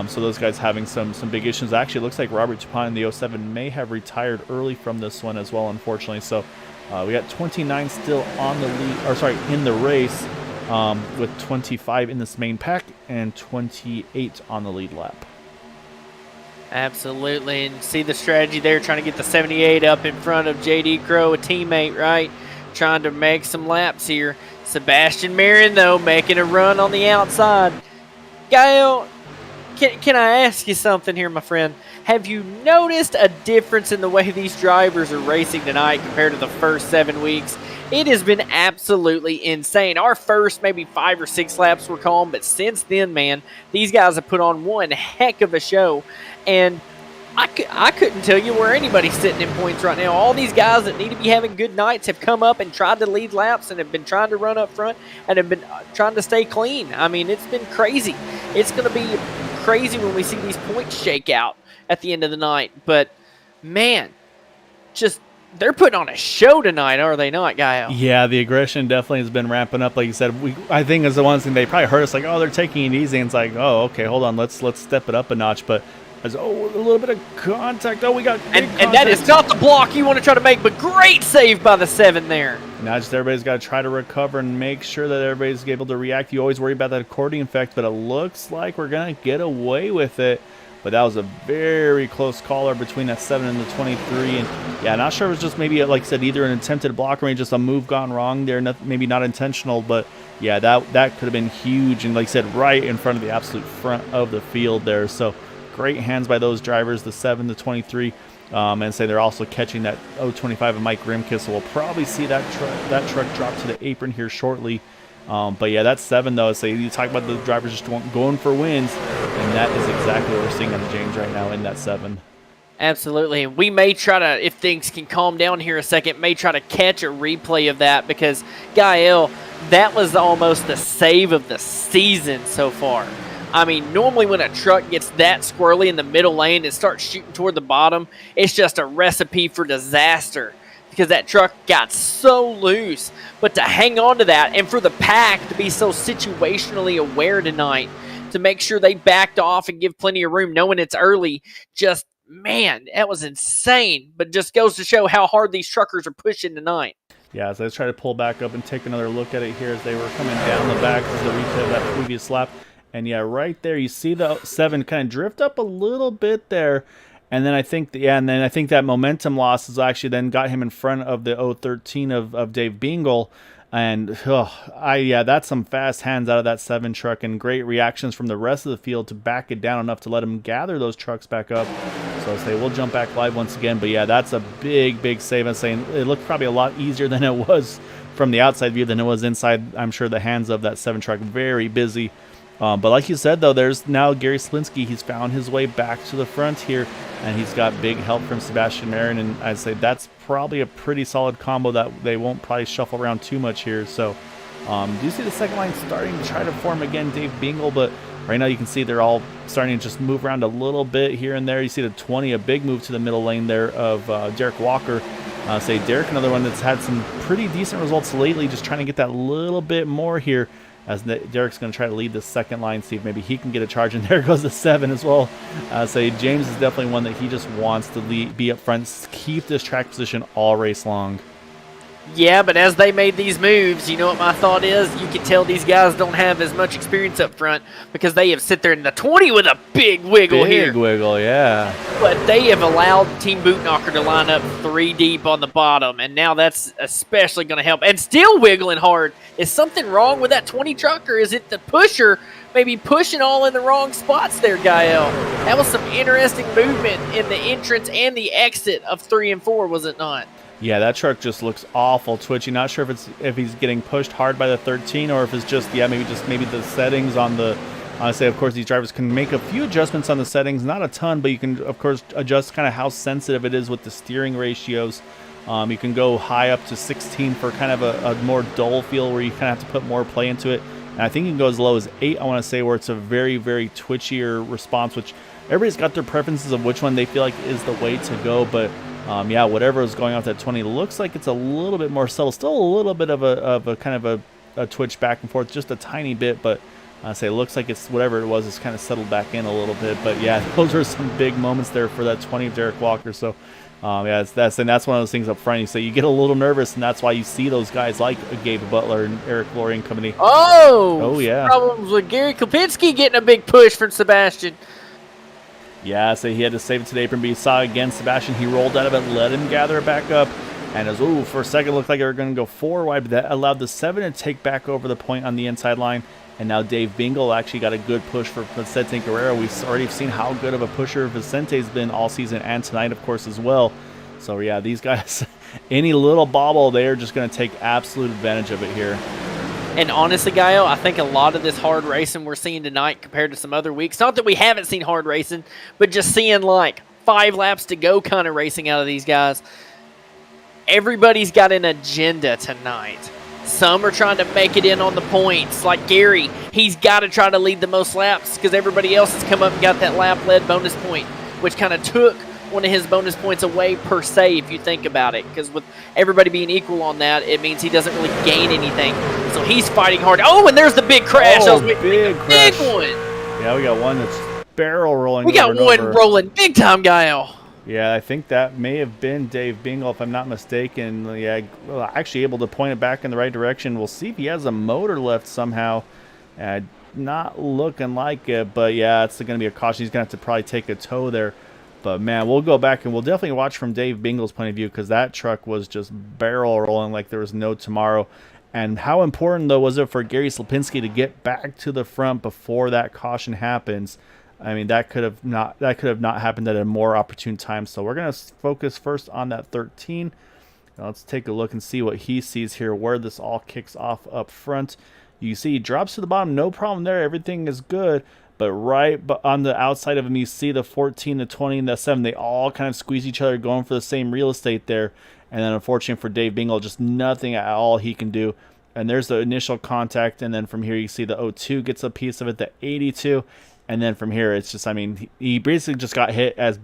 So those guys having some big issues. Actually, it looks like Robert Dupont in the 07 may have retired early from this one as well, unfortunately. So we got 29 still on the lead, in the race, with 25 in this main pack and 28 on the lead lap. Absolutely, and see the strategy there, trying to get the 78 up in front of JD Crow, a teammate, right? Trying to make some laps here. Sebastian Marin, though, making a run on the outside. Gael, can I ask you something here, my friend? Have you noticed a difference in the way these drivers are racing tonight compared to the first 7 weeks? It has been absolutely insane. Our first maybe 5 or 6 laps were calm, but since then, man, these guys have put on one heck of a show. And I couldn't tell you where anybody's sitting in points right now. All these guys that need to be having good nights have come up and tried to lead laps and have been trying to run up front and have been trying to stay clean. I mean, it's been crazy. It's going to be crazy when we see these points shake out at the end of the night. But, man, just they're putting on a show tonight, are they not, Gael? Yeah, the aggression definitely has been ramping up. Like you said, I think is the one thing they probably heard us like, oh, they're taking it easy. And it's like, oh, okay, hold on, let's step it up a notch. But a little bit of contact. Oh, we got and that is not the block you want to try to make, but great save by the 7 there. Now just everybody's got to try to recover and make sure that everybody's able to react. You always worry about that accordion effect, but it looks like we're going to get away with it. But that was a very close caller between that 7 and the 23. And yeah, not sure it was just maybe, like I said, either an attempted block or maybe just a move gone wrong there. Maybe not intentional, but yeah, that could have been huge. And like I said, right in front of the absolute front of the field there. So great hands by those drivers, the 7, the 23. And say they're also catching that 025 of Mike Rimkus. So we'll probably see that truck drop to the apron here shortly. But yeah, that's 7 though. So you talk about the drivers just going for wins, and that is exactly what we're seeing on the James right now in that 7. Absolutely. And we may try to, if things can calm down here a second, may try to catch a replay of that because, Gael, that was almost the save of the season so far. I mean, normally when a truck gets that squirrely in the middle lane and starts shooting toward the bottom, it's just a recipe for disaster because that truck got so loose. But to hang on to that and for the pack to be so situationally aware tonight, to make sure they backed off and give plenty of room, knowing it's early, just, man, that was insane. But just goes to show how hard these truckers are pushing tonight. Yeah, so let's try to pull back up and take another look at it here as they were coming down the back as the replay of that previous lap. And yeah, right there, you see the 7 kind of drift up a little bit there. And then I think, that momentum loss has actually then got him in front of the 013 of Dave Bingle. And that's some fast hands out of that 7 truck and great reactions from the rest of the field to back it down enough to let him gather those trucks back up. So I'll say we'll jump back live once again. But yeah, that's a big save. I'm saying it looked probably a lot easier than it was from the outside view than it was inside. I'm sure the hands of that 7 truck very busy. But like you said, though, there's now Gary Slinsky. He's found his way back to the front here, and he's got big help from Sebastian Marin. And I'd say that's probably a pretty solid combo that they won't probably shuffle around too much here. So do you see the second line starting to try to form again, Dave Bingle? But right now you can see they're all starting to just move around a little bit here and there. You see the 20, a big move to the middle lane there of Derek Walker. Say Derek, another one that's had some pretty decent results lately, just trying to get that little bit more here. As Derek's going to try to lead the second line, see if maybe he can get a charge. And there goes the 7 as well. Say James is definitely one that he just wants to be up front, keep this track position all race long. Yeah, but as they made these moves, you know what my thought is? You can tell these guys don't have as much experience up front because they have sit there in the 20 with a big wiggle here. Big wiggle, yeah. But they have allowed Team Bootknocker to line up 3 deep on the bottom, and now that's especially going to help. And still wiggling hard. Is something wrong with that 20 truck, or is it the pusher maybe pushing all in the wrong spots there, Gael? That was some interesting movement in the entrance and the exit of 3 and 4, was it not? Yeah, that truck just looks awful twitchy. Not sure if he's getting pushed hard by the 13 or if it's just maybe the settings on the. I say, of course, these drivers can make a few adjustments on the settings, not a ton, but you can, of course, adjust kind of how sensitive it is with the steering ratios. You can go high up to 16 for kind of a more dull feel where you kind of have to put more play into it. And I think you can go as low as 8, I want to say, where it's a very, very twitchier response, which everybody's got their preferences of which one they feel like is the way to go, but yeah, whatever is going off that 20 looks like it's a little bit more subtle. Still a little bit of a kind of a twitch back and forth, just a tiny bit, but I say it looks like it's whatever it was, it's kind of settled back in a little bit. But yeah, those are some big moments there for that 20 of Derek Walker. So yeah, that's one of those things up front. You say you get a little nervous, and that's why you see those guys like Gabe Butler and Eric Laurie and company. Oh yeah, problems with Gary Kapinski getting a big push from Sebastian. Yeah, so he had to save it to the apron, but you saw again Sebastian, he rolled out of it, let him gather it back up, And as, ooh, for a second looked like they were going to go 4 wide, but that allowed the 7 to take back over the point on the inside line. And now Dave Bingle actually got a good push for Vicente Guerrero. We've already seen how good of a pusher Vicente's been all season and tonight, of course, as well. So, yeah, these guys, any little bobble, they're just going to take absolute advantage of it here. And honestly, Gael, I think a lot of this hard racing we're seeing tonight compared to some other weeks, not that we haven't seen hard racing, but just seeing like 5 laps to go kind of racing out of these guys. Everybody's got an agenda tonight. Some are trying to make it in on the points. Like Gary, he's got to try to lead the most laps because everybody else has come up and got that lap-led bonus point, which kind of took one of his bonus points away per se, if you think about it. Because with everybody being equal on that, it means he doesn't really gain anything. So he's fighting hard. Oh, and there's the big crash. Oh, big crash. Big one. Yeah, we got one that's barrel rolling. We got one rolling big time, Gael. Yeah, I think that may have been Dave Bingle, if I'm not mistaken. Yeah, well, actually able to point it back in the right direction. We'll see if he has a motor left somehow. Not looking like it, but yeah, it's going to be a caution. He's going to have to probably take a tow there. But, man, we'll go back and we'll definitely watch from Dave Bingle's point of view because that truck was just barrel rolling like there was no tomorrow. And how important, though, was it for Gary Slapinski to get back to the front before that caution happens? I mean, that could have not happened at a more opportune time. So we're going to focus first on that 13. Now let's take a look and see what he sees here, where this all kicks off up front. You see he drops to the bottom, no problem there. Everything is good. But right on the outside of him, you see the 14, the 20, and the 7. They all kind of squeeze each other, going for the same real estate there. And then unfortunately for Dave Bingle, just nothing at all he can do. And there's the initial contact. And then from here, you see the 02 gets a piece of it, the 82. And then from here, it's just, I mean, he basically just got hit as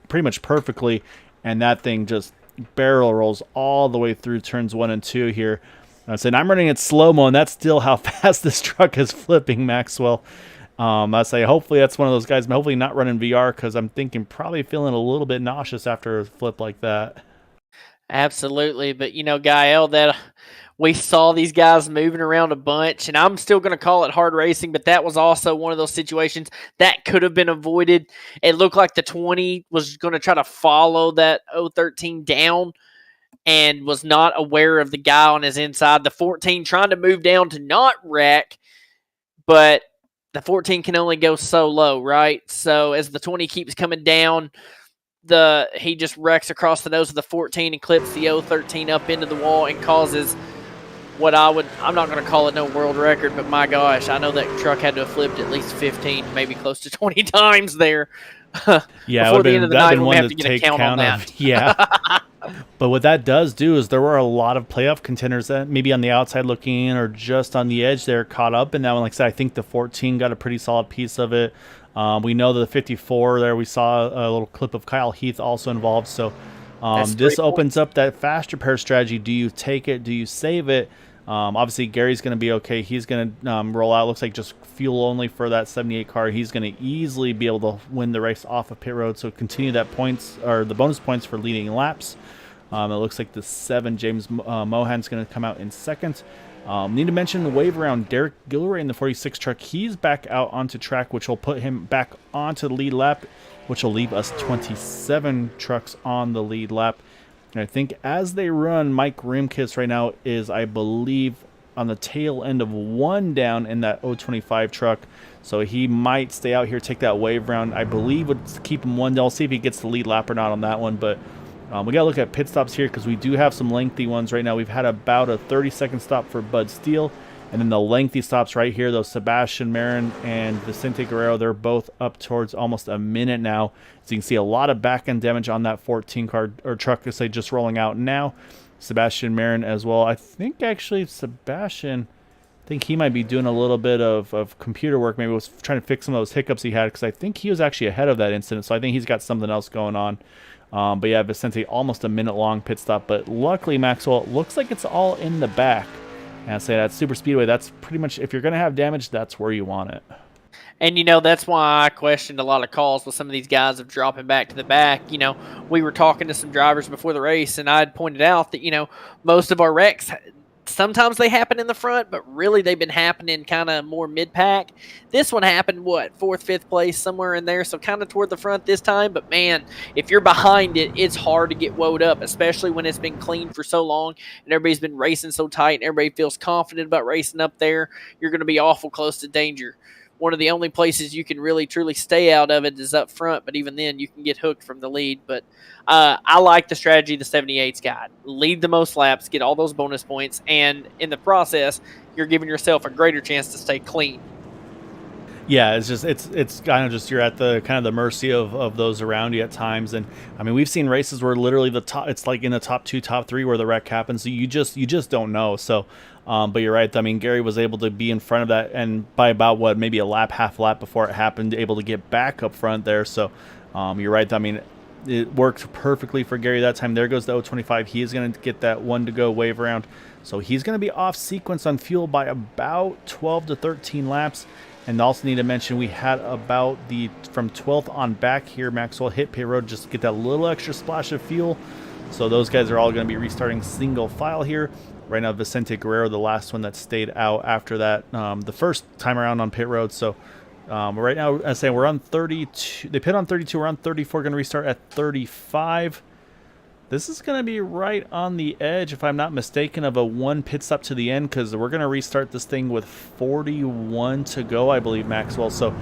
pretty much perfectly, and that thing just barrel rolls all the way through turns 1 and 2 here. I said I'm running it slow-mo, and that's still how fast this truck is flipping, Maxwell. I say hopefully that's one of those guys, hopefully not running VR, because I'm thinking probably feeling a little bit nauseous after a flip like that. Absolutely, but you know, Gael, that we saw these guys moving around a bunch, and I'm still going to call it hard racing, but that was also one of those situations that could have been avoided. It looked like the 20 was going to try to follow that 013 down and was not aware of the guy on his inside. The 14 trying to move down to not wreck, but the 14 can only go so low, right? So as the 20 keeps coming down, he just wrecks across the nose of the 14 and clips the 013 up into the wall and causes what I'm not going to call it no world record, but my gosh, I know that truck had to have flipped at least 15, maybe close to 20 times there. Yeah, before the end of the night, we'll have to get a count on that. Yeah. But what that does do is there were a lot of playoff contenders that maybe on the outside looking in or just on the edge there caught up in that one. Like I said, I think the 14 got a pretty solid piece of it. We know that the 54 there, we saw a little clip of Kyle Heath also involved. So this opens up that fast repair strategy. Do you take it? Do you save it? Obviously, Gary's going to be okay. He's going to roll out. Looks like just fuel only for that 78 car. He's going to easily be able to win the race off of pit road. So continue that points or the bonus points for leading laps. It looks like the 7, James Mohan's going to come out in second. Need to mention the wave around Derek Gilroy in the 46 truck. He's back out onto track, which will put him back onto the lead lap, which will leave us 27 trucks on the lead lap. And I think as they run, Mike Rimkus right now is, I believe, on the tail end of 1 down in that 025 truck. So he might stay out here, take that wave round. I believe would keep him 1 down. We'll see if he gets the lead lap or not on that one. But we got to look at pit stops here because we do have some lengthy ones right now. We've had about a 30-second stop for Bud Steele. And then the lengthy stops right here, those Sebastian Marin and Vicente Guerrero, they're both up towards almost a minute now. So you can see a lot of back-end damage on that 14 car or truck, say just rolling out now. Sebastian Marin as well. I think actually Sebastian, I think he might be doing a little bit of computer work. Maybe was trying to fix some of those hiccups he had because I think he was actually ahead of that incident. So I think he's got something else going on. But yeah, Vicente, almost a minute-long pit stop. But luckily, Maxwell, it looks like it's all in the back. And I say that super speedway, that's pretty much, if you're going to have damage, that's where you want it. And, you know, that's why I questioned a lot of calls with some of these guys of dropping back to the back. You know, we were talking to some drivers before the race, and I had pointed out that, you know, most of our wrecks sometimes they happen in the front, but really they've been happening kind of more mid-pack. This one happened, what, 4th, 5th place, somewhere in there, so kind of toward the front this time. But, man, if you're behind it, it's hard to get woed up, especially when it's been clean for so long and everybody's been racing so tight and everybody feels confident about racing up there. You're going to be awful close to danger. One of the only places you can really truly stay out of it is up front, but even then you can get hooked from the lead. But I like the strategy the 78's got. Lead the most laps, get all those bonus points, and in the process, you're giving yourself a greater chance to stay clean. Yeah, it's kind of just you're at the kind of the mercy of those around you at times. And I mean, we've seen races where literally the top, it's like in the top 2, top 3 where the wreck happens. So you just don't know. So but you're right. I mean, Gary was able to be in front of that, and by about maybe a lap, half lap before it happened, able to get back up front there. So you're right. I mean, it worked perfectly for Gary that time. There goes the 025. He is going to get that 1 to go wave around. So he's going to be off sequence on fuel by about 12 to 13 laps. And also need to mention we had about from 12th on back here, Maxwell hit pit road just to get that little extra splash of fuel. So those guys are all going to be restarting single file here. Right now, Vicente Guerrero, the last one that stayed out after that, the first time around on pit road. So right now, I say we're on 32. They pit on 32. We're on 34. Going to restart at 35. This is going to be right on the edge, if I'm not mistaken, of a 1 pit stop to the end, because we're going to restart this thing with 41 to go, I believe, Maxwell. So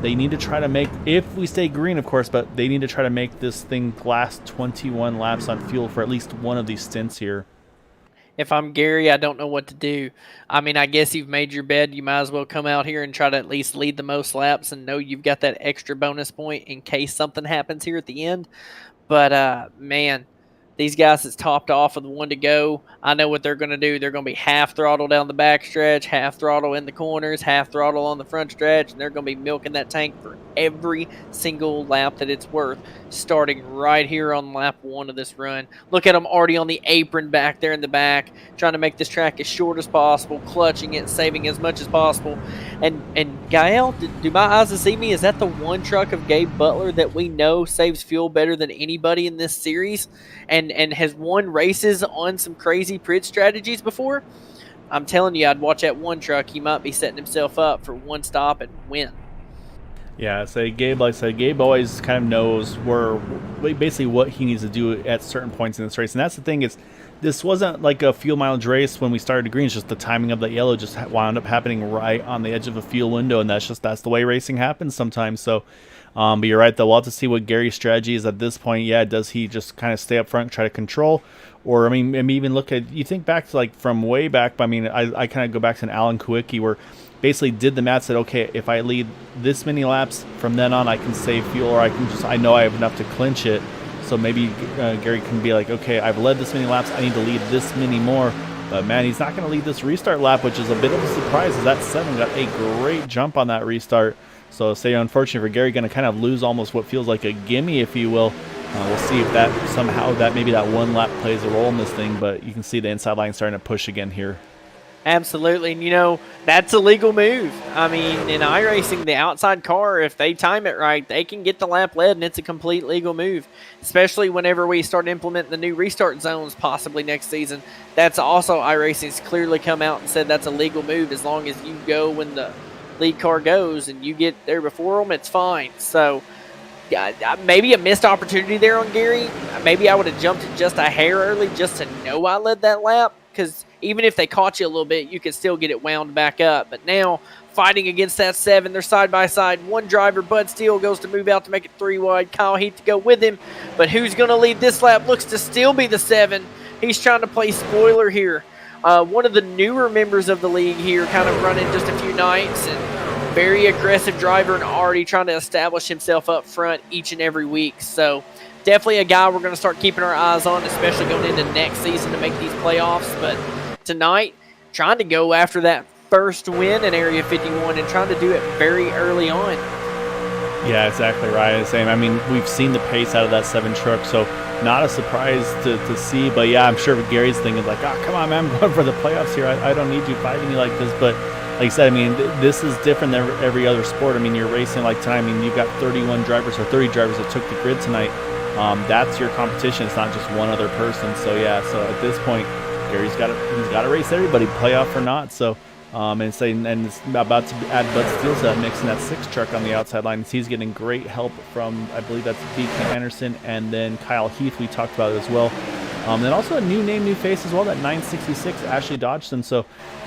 they need to try to make, if we stay green, of course, but they need to try to make this thing last 21 laps on fuel for at least one of these stints here. If I'm Gary, I don't know what to do. I mean, I guess you've made your bed. You might as well come out here and try to at least lead the most laps and know you've got that extra bonus point in case something happens here at the end. But, man, these guys that's topped off with 1 to go, I know what they're going to do. They're going to be half throttle down the back stretch, half throttle in the corners, half throttle on the front stretch, and they're going to be milking that tank for every single lap that it's worth, starting right here on lap 1 of this run. Look at them already on the apron back there in the back, trying to make this track as short as possible, clutching it, saving as much as possible. And Gael, do my eyes deceive me? Is that the one truck of Gabe Butler that we know saves fuel better than anybody in this series and has won races on some crazy grid strategies before? I'm telling you, I'd watch that one truck. He might be setting himself up for one stop and win. Yeah, Gabe, like I said, Gabe always kind of knows basically what he needs to do at certain points in this race. And that's the thing, is this wasn't like a fuel mileage race when we started green. It's just the timing of the yellow just wound up happening right on the edge of a fuel window, and that's the way racing happens sometimes. So, but you're right, though. We'll have to see what Gary's strategy is at this point. Yeah, does he just kind of stay up front, try to control? Or, I mean, maybe even look at, you think back to like from way back, I mean, I kind of go back to an Alan Kwiecki where basically did the math, said, okay, if I lead this many laps from then on, I can save fuel, or I know I have enough to clinch it. So maybe Gary can be like, okay, I've led this many laps, I need to lead this many more. But man, he's not going to lead this restart lap, which is a bit of a surprise, as that 7 got a great jump on that restart. So say, unfortunately for Gary, going to kind of lose almost what feels like a gimme, if you will. We'll see if that somehow, maybe that 1 lap plays a role in this thing, but you can see the inside line starting to push again here. Absolutely. And, you know, that's a legal move. I mean, in iRacing, the outside car, if they time it right, they can get the lap led, and it's a complete legal move, especially whenever we start implementing the new restart zones possibly next season. That's also iRacing's clearly come out and said that's a legal move. As long as you go when the lead car goes and you get there before them, it's fine. So maybe a missed opportunity there on Gary. Maybe I would have jumped it just a hair early just to know I led that lap, because even if they caught you a little bit, you could still get it wound back up. But now, fighting against that 7, they're side by side. One driver, Bud Steele, goes to move out to make it 3 wide. Kyle Heath to go with him. But who's going to lead this lap? Looks to still be the 7. He's trying to play spoiler here. One of the newer members of the league here, kind of running just a few nights, and very aggressive driver, and already trying to establish himself up front each and every week. So definitely a guy we're going to start keeping our eyes on, especially going into next season to make these playoffs. But tonight, trying to go after that first win in Area 51 and trying to do it very early on. Yeah, exactly right. Same. I mean, we've seen the pace out of that 7 truck, so not a surprise to see. But yeah, I'm sure Gary's thinking like, come on, man, I'm going for the playoffs here. I don't need you fighting me like this. But like I said, I mean, this is different than every other sport. I mean, you're racing like tonight. I mean, you've got 31 drivers or 30 drivers that took the grid tonight. That's your competition. It's not just one other person. So yeah, so at this point, Gary's got to race everybody, playoff or not. So and it's about to add Bud Steele to that mix in that 6 truck on the outside line. He's getting great help from, I believe that's BK Anderson and then Kyle Heath. We talked about it as well. Then also a new name, new face as well, that 966 Ashley Dodgson. So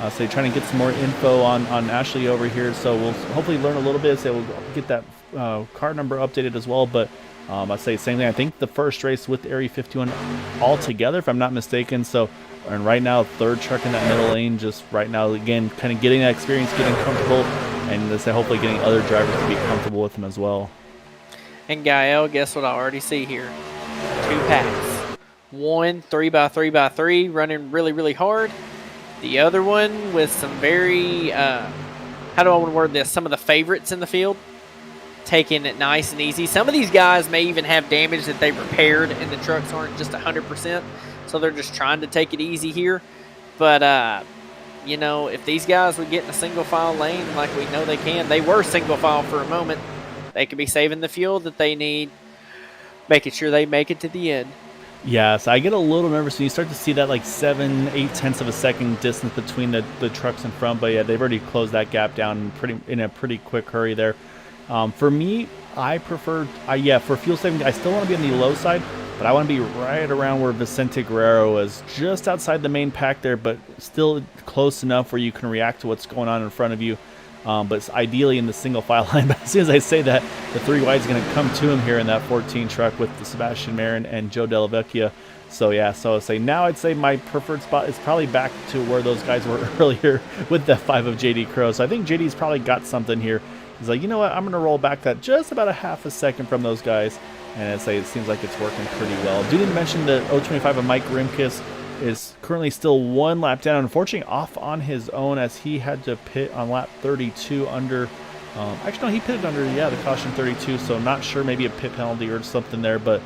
so trying to get some more info on Ashley over here. So we'll hopefully learn a little bit. So we'll get that car number updated as well. But I say same thing. I think the first race with Area 51 altogether, if I'm not mistaken. So, and right now, 3rd truck in that middle lane, just right now, again, kind of getting that experience, getting comfortable, and let's say hopefully getting other drivers to be comfortable with them as well. And Gael, guess what I already see here? 2 packs. One 3x3x3 running really, really hard. The other one with some very, how do I want to word this? Some of the favorites in the field, taking it nice and easy. Some of these guys may even have damage that they repaired and the trucks aren't just 100%. So they're just trying to take it easy here. But, you know, if these guys would get in a single file lane like we know they can, they were single file for a moment, they could be saving the fuel that they need, making sure they make it to the end. Yeah, so I get a little nervous when you start to see that like 7-8 tenths of a second distance between the trucks in front. But yeah, they've already closed that gap down in a pretty quick hurry there. For me, I prefer, for fuel saving, I still want to be on the low side, but I want to be right around where Vicente Guerrero is, just outside the main pack there, but still close enough where you can react to what's going on in front of you. But it's ideally in the single file line. But as soon as I say that, the 3 wide is going to come to him here in that 14 truck with the Sebastian Marin and Joe Della Vecchia. So yeah, so I'd say my preferred spot is probably back to where those guys were earlier with the 5 of JD Crow. So I think JD's probably got something here. He's like, you know what, I'm going to roll back that just about a half a second from those guys. And I'd say it seems like it's working pretty well. Do need to mention the 025 of Mike Rimkus is currently still 1 lap down, unfortunately off on his own as he had to pit on lap 32 under, actually no, he pitted under, the caution 32, so not sure, maybe a pit penalty or something there, but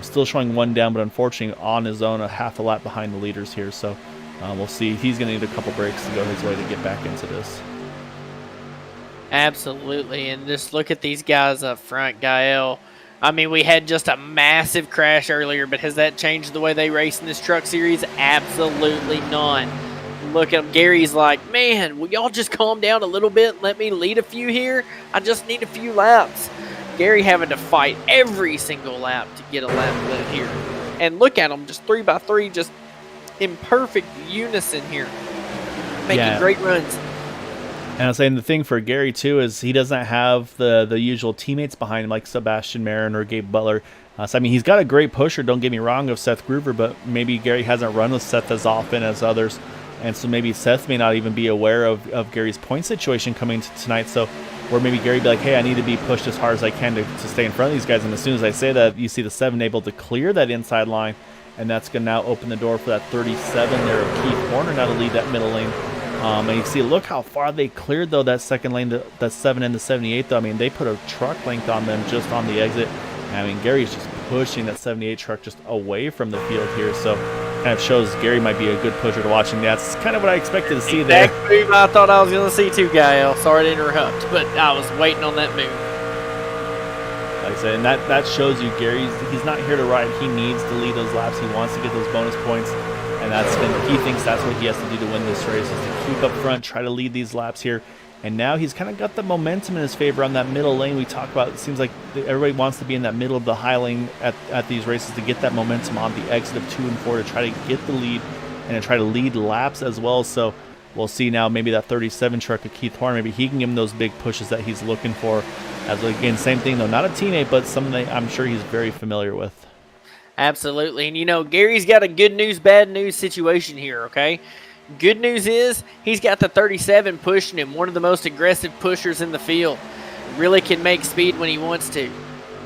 still showing 1 down, but unfortunately on his own, a half a lap behind the leaders here, so we'll see. He's going to need a couple breaks to go his way to get back into this. Absolutely, and just look at these guys up front, Gael. I mean, we had just a massive crash earlier, but has that changed the way they race in this truck series? Absolutely not. Look at him. Gary's like, man, will y'all just calm down a little bit and let me lead a few here? I just need a few laps. Gary having to fight every single lap to get a lap lit here. And look at him, just 3x3, just in perfect unison here, making great runs. And I'm saying the thing for Gary, too, is he doesn't have the usual teammates behind him like Sebastian Marin or Gabe Butler. So, I mean, he's got a great pusher, don't get me wrong, of Seth Groover, but maybe Gary hasn't run with Seth as often as others. And so maybe Seth may not even be aware of Gary's point situation coming to tonight. So where maybe Gary be like, hey, I need to be pushed as hard as I can to stay in front of these guys. And as soon as I say that, you see the 7 able to clear that inside line. And that's going to now open the door for that 37 there of Keith Horner now to lead that middle lane. And you see, look how far they cleared, though, that second lane, that 7 and the 78, though. I mean, they put a truck length on them just on the exit. I mean, Gary's just pushing that 78 truck just away from the field here. So kind of shows Gary might be a good pusher to watch. And that's kind of what I expected to see there. That move I thought I was going to see too, Gael. Sorry to interrupt, but I was waiting on that move. Like I said, and that shows you he's not here to ride. He needs to lead those laps. He wants to get those bonus points. And he thinks that's what he has to do to win this race, is to keep up front, try to lead these laps here. And now he's kind of got the momentum in his favor on that middle lane we talk about. It seems like everybody wants to be in that middle of the high lane at these races to get that momentum on the exit of 2 and 4 to try to get the lead and to try to lead laps as well. So we'll see now maybe that 37 truck of Keith Horner, maybe he can give him those big pushes that he's looking for. As again, same thing though, not a teammate, but something that I'm sure he's very familiar with. Absolutely. And, you know, Gary's got a good news, bad news situation here, okay? Good news is he's got the 37 pushing him, one of the most aggressive pushers in the field. Really can make speed when he wants to.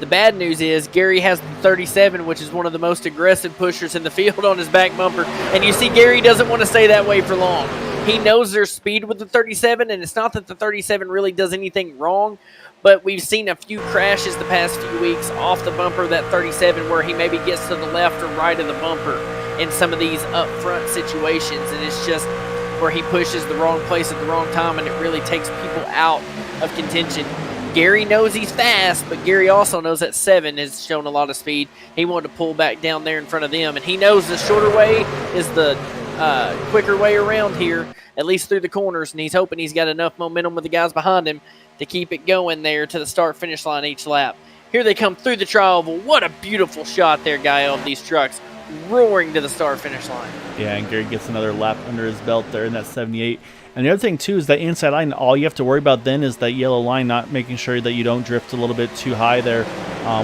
The bad news is Gary has the 37, which is one of the most aggressive pushers in the field on his back bumper. And you see Gary doesn't want to stay that way for long. He knows there's speed with the 37, and it's not that the 37 really does anything wrong, but we've seen a few crashes the past few weeks off the bumper of that 37 where he maybe gets to the left or right of the bumper in some of these up front situations, and it's just where he pushes the wrong place at the wrong time, and it really takes people out of contention. Gary knows he's fast, but Gary also knows that 7 has shown a lot of speed. He wanted to pull back down there in front of them, and he knows the shorter way is the quicker way around here, at least through the corners, and he's hoping he's got enough momentum with the guys behind him to keep it going there to the start-finish line each lap. Here they come through the tri-oval. What a beautiful shot there, Gael, of these trucks roaring to the start-finish line. Yeah, and Gary gets another lap under his belt there in that 78. And the other thing, too, is that inside line, all you have to worry about then is that yellow line, not making sure that you don't drift a little bit too high there.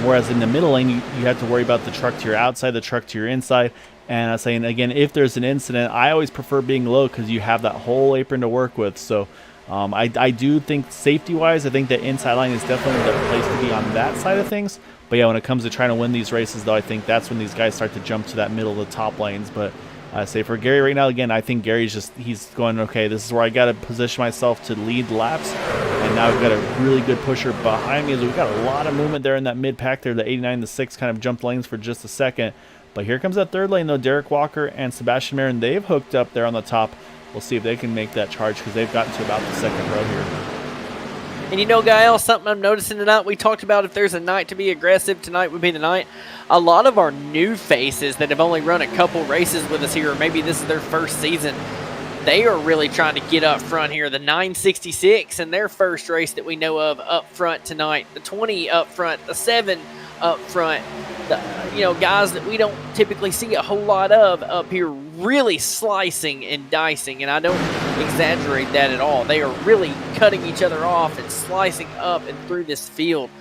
Whereas in the middle lane, you have to worry about the truck to your outside, the truck to your inside. And I'm saying, again, if there's an incident, I always prefer being low because you have that whole apron to work with. So I do think safety-wise, I think the inside line is definitely the place to be on that side of things. But, yeah, when it comes to trying to win these races, though, I think that's when these guys start to jump to that middle of the top lanes. But I say for Gary right now, again, I think Gary's he's going, okay, this is where I got to position myself to lead laps. And now we've got a really good pusher behind me. We've got a lot of movement there in that mid-pack there. The 89 and the 6 kind of jumped lanes for just a second. But here comes that third lane, though. Derek Walker and Sebastian Marin, they've hooked up there on the top. We'll see if they can make that charge because they've gotten to about the second row here. And you know, Gael, something I'm noticing tonight, we talked about if there's a night to be aggressive, tonight would be the night. A lot of our new faces that have only run a couple races with us here, or maybe this is their first season, they are really trying to get up front here. The 966 in their first race that we know of up front tonight, the 20 up front, the 7 up front, guys that we don't typically see a whole lot of up here really slicing and dicing, and I don't exaggerate that at all. They are really cutting each other off and slicing up and through this field.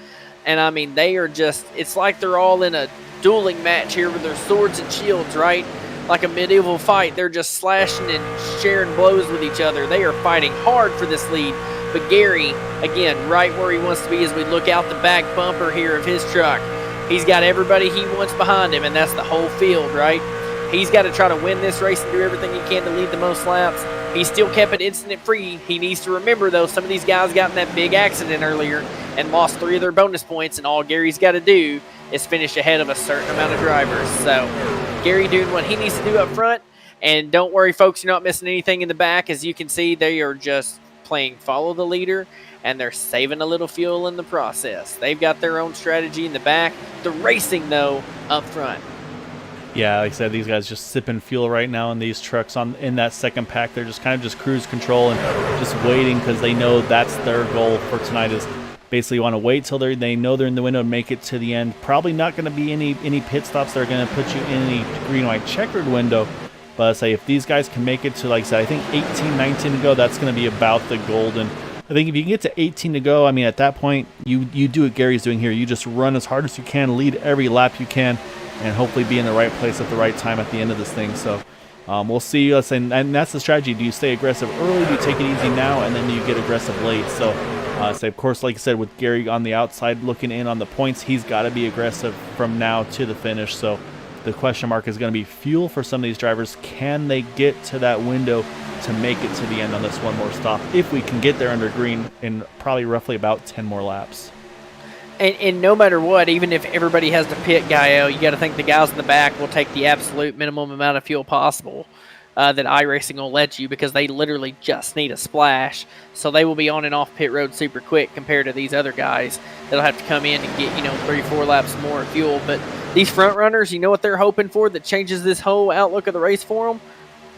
And I mean, they are just, it's like they're all in a dueling match here with their swords and shields, right? Like a medieval fight. They're just slashing and sharing blows with each other. They are fighting hard for this lead. But Gary, again, right where he wants to be as we look out the back bumper here of his truck. He's got everybody he wants behind him, and that's the whole field, right? He's got to try to win this race and do everything he can to lead the most laps. He still kept it incident-free. He needs to remember, though, some of these guys got in that big accident earlier and lost 3 of their bonus points, and all Gary's got to do is finish ahead of a certain amount of drivers. So Gary doing what he needs to do up front, and don't worry, folks, you're not missing anything in the back. As you can see, they are just playing follow the leader, and they're saving a little fuel in the process. They've got their own strategy in the back. The racing, though, up front. Yeah, like I said, these guys just sipping fuel right now in these trucks in that second pack. They're just kind of just cruise control and just waiting because they know that's their goal for tonight is basically want to wait till they know they're in the window and make it to the end. Probably not going to be any pit stops that are going to put you in any green-white checkered window. But I say if these guys can make it to, like I said, I think 18, 19 to go, that's going to be about the golden. I think if you can get to 18 to go, I mean, at that point, you do what Gary's doing here. You just run as hard as you can, lead every lap you can, and hopefully be in the right place at the right time at the end of this thing. So we'll see. And that's the strategy. Do you stay aggressive early? Do you take it easy now? And then do you get aggressive late? So, of course, like I said, with Gary on the outside looking in on the points, he's got to be aggressive from now to the finish. So the question mark is going to be fuel for some of these drivers. Can they get to that window to make it to the end on this one more stop? If we can get there under green in probably roughly about 10 more laps. And no matter what, even if everybody has to pit, Gael, you got to think the guys in the back will take the absolute minimum amount of fuel possible that iRacing will let you, because they literally just need a splash. So they will be on and off pit road super quick compared to these other guys that'll have to come in and get 3-4 laps more of fuel. But these front runners, you know what they're hoping for that changes this whole outlook of the race for them?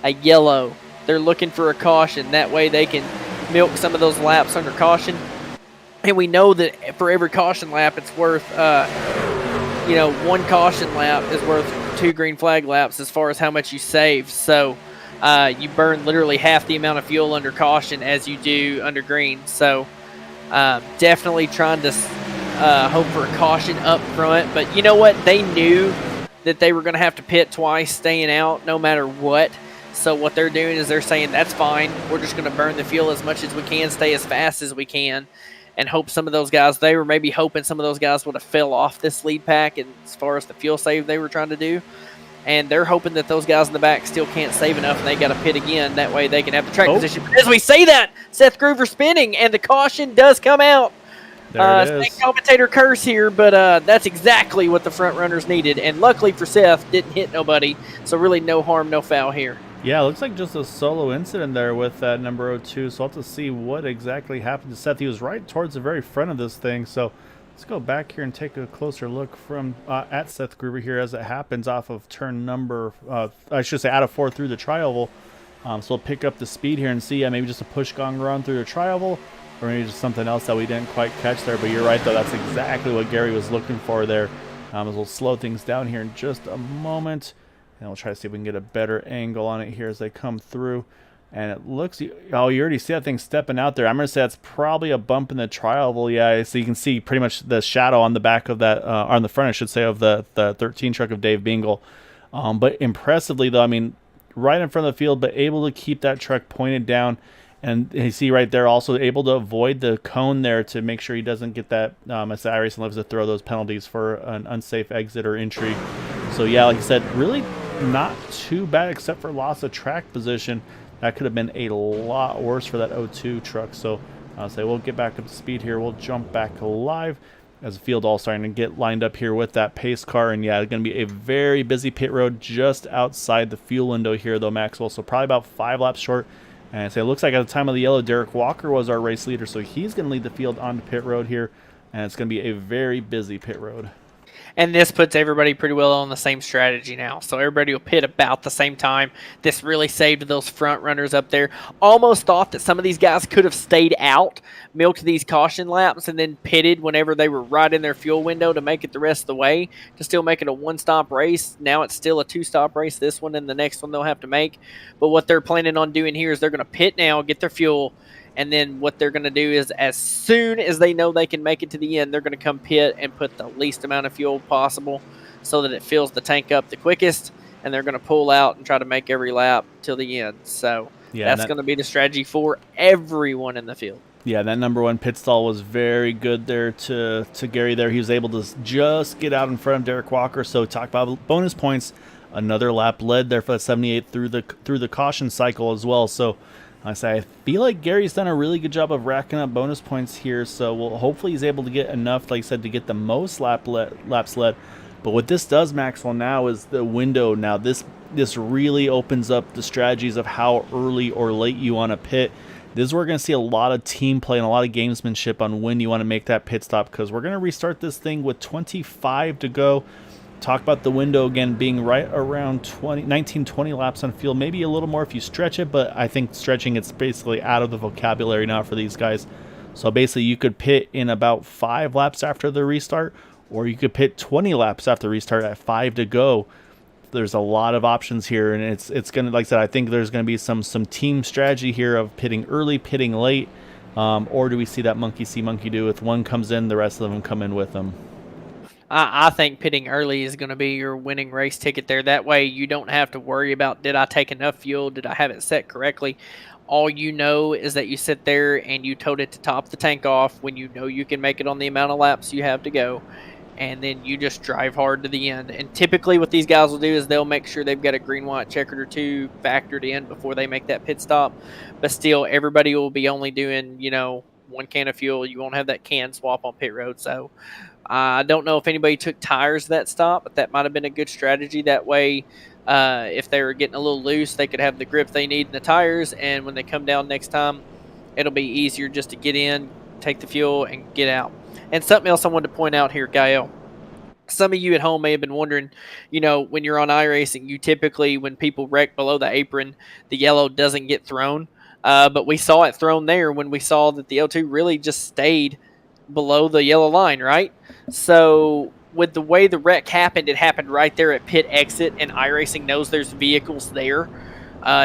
A yellow. They're looking for a caution. That way they can milk some of those laps under caution. And we know that for every caution lap, it's worth, one caution lap is worth 2 green flag laps as far as how much you save. So you burn literally half the amount of fuel under caution as you do under green. So definitely trying to hope for a caution up front. But you know what? They knew that they were going to have to pit twice, staying out no matter what. So what they're doing is they're saying, that's fine. We're just going to burn the fuel as much as we can, stay as fast as we can, and hope some of those guys, they were maybe hoping some of those guys would have fell off this lead pack and as far as the fuel save they were trying to do. And they're hoping that those guys in the back still can't save enough and they got to pit again. That way they can have the track position. But as we say that, Seth Groover spinning, and the caution does come out. There it is. Commentator curse here, but that's exactly what the front runners needed. And luckily for Seth, didn't hit nobody. So really no harm, no foul here. Yeah, it looks like just a solo incident there with that number 02. So I'll have to see what exactly happened to Seth. He was right towards the very front of this thing. So Let's go back here and take a closer look from at Seth Gruber here as it happens off of turn number, I should say out of 4 through the tri-oval. So we'll pick up the speed here and see, maybe just a push gong run through the tri-oval, or maybe just something else that we didn't quite catch there. But you're right, though. That's exactly what Gary was looking for there. As we'll slow things down here in just a moment. And we'll try to see if we can get a better angle on it here as they come through. And it looks, oh, you already see that thing stepping out there. I'm going to say that's probably a bump in the tri-oval. Yeah, so you can see pretty much the shadow on the back of that, on the front, I should say, of the 13 truck of Dave Bingle. But impressively, though, I mean, right in front of the field, but able to keep that truck pointed down. And you see right there, also able to avoid the cone there to make sure he doesn't get that, as iRacing loves to throw those penalties for an unsafe exit or entry. So, yeah, like I said, really not too bad except for loss of track position. That could have been a lot worse for that 02 truck. So I'll say we'll get back up to speed here. We'll jump back live as the field all starting to get lined up here with that pace car. And yeah, it's going to be a very busy pit road just outside the fuel window here, though, Maxwell. So probably about 5 laps short. And so it looks like at the time of the yellow, Derek Walker was our race leader. So he's going to lead the field onto pit road here. And it's going to be a very busy pit road. And this puts everybody pretty well on the same strategy now. So everybody will pit about the same time. This really saved those front runners up there. Almost thought that some of these guys could have stayed out, milked these caution laps, and then pitted whenever they were right in their fuel window to make it the rest of the way, to still make it a one-stop race. Now it's still a two-stop race, this one and the next one they'll have to make. But what they're planning on doing here is they're going to pit now, get their fuel, and then what they're going to do is as soon as they know they can make it to the end, they're going to come pit and put the least amount of fuel possible so that it fills the tank up the quickest, and they're going to pull out and try to make every lap till the end. So yeah, that's going to be the strategy for everyone in the field. Yeah, that number 1 pit stall was very good there to Gary there. He was able to just get out in front of Derek Walker. So talk about bonus points. Another lap led there for the 78 through the caution cycle as well. So I feel like Gary's done a really good job of racking up bonus points here, so hopefully he's able to get enough, like I said, to get the most laps led. But what this does, Maxwell, now is the window. Now this really opens up the strategies of how early or late you want to pit. This is where we're going to see a lot of team play and a lot of gamesmanship on when you want to make that pit stop, because we're going to restart this thing with 25 to go. Talk about the window again being right around 19-20 laps on field, maybe a little more if you stretch it, but I think stretching it's basically out of the vocabulary now for these guys. So basically you could pit in about 5 laps after the restart, or you could pit 20 laps after the restart at 5 to go. There's a lot of options here, and it's going to, like I said, I think there's going to be some team strategy here of pitting early, pitting late, or do we see that monkey see, monkey do? If one comes in, the rest of them come in with them. I think pitting early is going to be your winning race ticket there. That way you don't have to worry about, did I take enough fuel? Did I have it set correctly? All you know is that you sit there and you tote it to top the tank off when you know you can make it on the amount of laps you have to go. And then you just drive hard to the end. And typically what these guys will do is they'll make sure they've got a green, white checkered or 2 factored in before they make that pit stop. But still, everybody will be only doing, 1 can of fuel. You won't have that can swap on pit road. So I don't know if anybody took tires that stop, but that might have been a good strategy. That way, if they were getting a little loose, they could have the grip they need in the tires, and when they come down next time, it'll be easier just to get in, take the fuel, and get out. And something else I wanted to point out here, Gael. Some of you at home may have been wondering, when you're on iRacing, you typically, when people wreck below the apron, the yellow doesn't get thrown. But we saw it thrown there when we saw that the O2 really just stayed below the yellow line, right? So with the way the wreck happened, it happened right there at pit exit, and iRacing knows there's vehicles there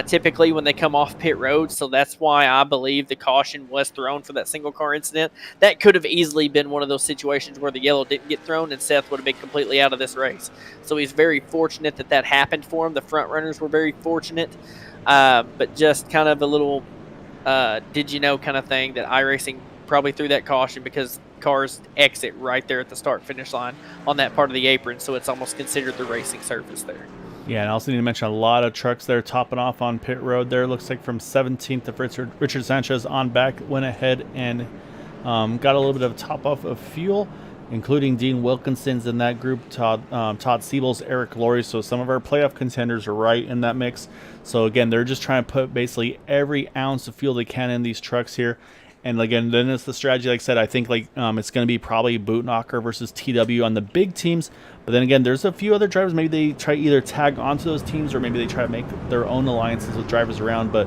typically when they come off pit road. So that's why I believe the caution was thrown for that single car incident. That could have easily been one of those situations where the yellow didn't get thrown and Seth would have been completely out of this race. So he's very fortunate that happened for him. The front runners were very fortunate, but just kind of a little did you know kind of thing that iRacing probably threw that caution because cars exit right there at the start-finish line on that part of the apron, so it's almost considered the racing surface there. Yeah, and I also need to mention a lot of trucks there topping off on pit road there. Looks like from 17th of Richard Sanchez on back, went ahead and got a little bit of top off of fuel, including Dean Wilkinson's in that group, Todd Siebel's, Eric Laurie. So some of our playoff contenders are right in that mix. So again, they're just trying to put basically every ounce of fuel they can in these trucks here. And again, then it's the strategy, like I said, I think it's going to be probably Bootknocker versus TW on the big teams. But then again, there's a few other drivers. Maybe they try either tag onto those teams or maybe they try to make their own alliances with drivers around. But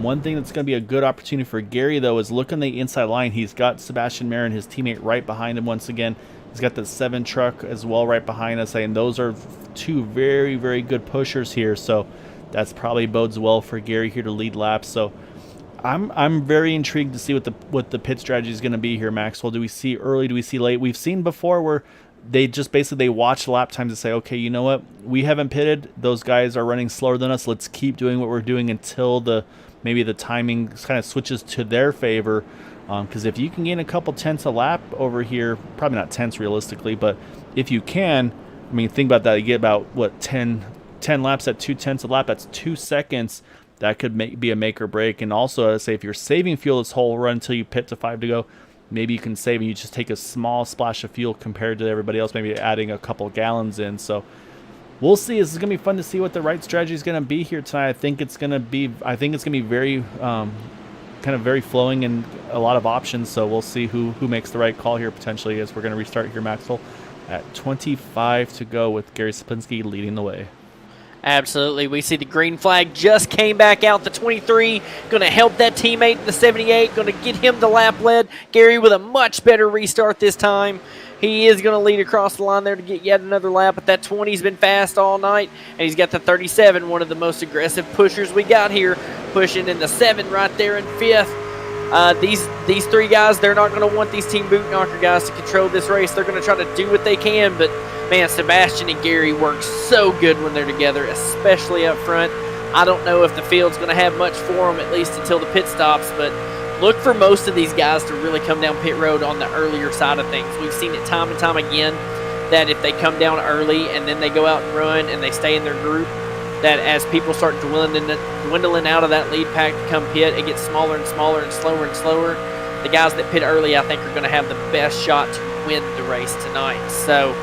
one thing that's going to be a good opportunity for Gary, though, is look on the inside line. He's got Sebastian Marin, his teammate, right behind him once again. He's got the 7 truck as well right behind us. And those are 2 very, very good pushers here. So that's probably bodes well for Gary here to lead laps. So I'm very intrigued to see what the pit strategy is going to be here, Maxwell. Do we see early? Do we see late? We've seen before where they just basically watch lap times and say, okay, you know what? We haven't pitted. Those guys are running slower than us. Let's keep doing what we're doing until maybe the timing kind of switches to their favor. Because if you can gain a couple tenths a lap over here, probably not tenths realistically, but if you can, I mean, think about that. You get about, 10 laps at 2 tenths a lap. That's 2 seconds. That could be a make or break. And also, I say if you're saving fuel this whole run until you pit to 5 to go, maybe you can save and you just take a small splash of fuel compared to everybody else, maybe adding a couple gallons in. So we'll see. This is going to be fun to see what the right strategy is going to be here tonight. I think it's going to be very kind of very flowing and a lot of options. So we'll see who makes the right call here potentially as we're going to restart here, Maxwell, at 25 to go with Gary Kapinski leading the way. Absolutely. We see the green flag just came back out. The 23 going to help that teammate in the 78, going to get him the lap lead. Gary with a much better restart this time. He is going to lead across the line there to get yet another lap, but that 20's been fast all night, and he's got the 37, one of the most aggressive pushers we got here, pushing in the 7 right there in 5th. These 3 guys, they're not going to want these Team Bootknocker guys to control this race. They're going to try to do what they can, but man, Sebastian and Gary work so good when they're together, especially up front. I don't know if the field's going to have much for them, at least until the pit stops, but look for most of these guys to really come down pit road on the earlier side of things. We've seen it time and time again that if they come down early and then they go out and run and they stay in their group, that as people start dwindling out of that lead pack to come pit, it gets smaller and smaller and slower and slower. The guys that pit early, I think, are going to have the best shot to win the race tonight. So,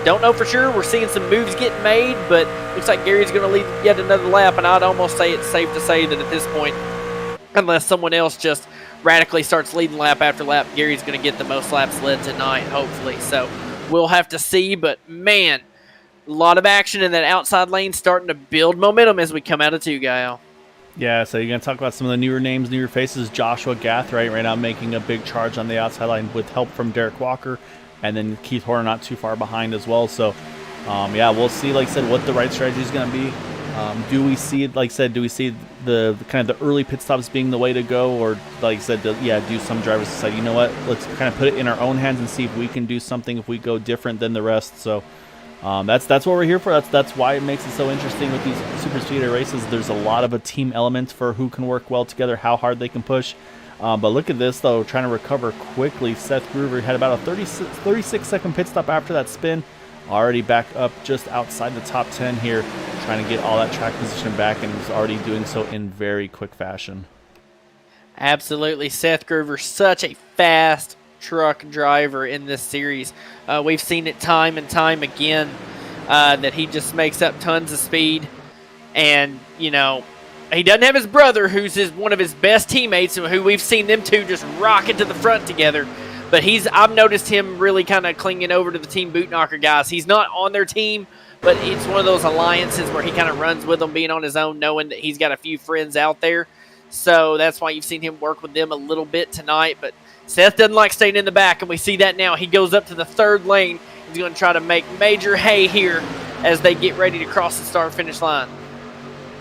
don't know for sure. We're seeing some moves getting made, but looks like Gary's going to lead yet another lap, and I'd almost say it's safe to say that at this point, unless someone else just radically starts leading lap after lap, Gary's going to get the most laps led tonight, hopefully. So we'll have to see, but man, a lot of action in that outside lane starting to build momentum as we come out of 2, Gael. Yeah, so you're going to talk about some of the newer names, newer faces. Joshua Gathright right now making a big charge on the outside line with help from Derek Walker, and then Keith Horner not too far behind as well. So, yeah, we'll see, like I said, what the right strategy is going to be. Do we see, like I said, do we see the kind of the early pit stops being the way to go, or like I said, do some drivers decide, you know what, let's kind of put it in our own hands and see if we can do something if we go different than the rest. So that's what we're here for. That's why it makes it so interesting with these super speedway races. There's a lot of a team element for who can work well together, how hard they can push. But look at this though, trying to recover quickly. Seth Groover had about a 36 second pit stop after that spin. Already back up just outside the top 10 here, trying to get all that track position back, and he's already doing so in very quick fashion. Absolutely. Seth Groover, such a fast truck driver in this series. We've seen it time and time again that he just makes up tons of speed. And, you know, he doesn't have his brother, who's one of his best teammates, who we've seen them two just rocket to the front together. But I've noticed him really kind of clinging over to the Team Bootknocker guys. He's not on their team, but it's one of those alliances where he kind of runs with them, being on his own, knowing that he's got a few friends out there. So that's why you've seen him work with them a little bit tonight. But Seth doesn't like staying in the back, and we see that now. He goes up to the 3rd lane. He's going to try to make major hay here as they get ready to cross the start-finish line.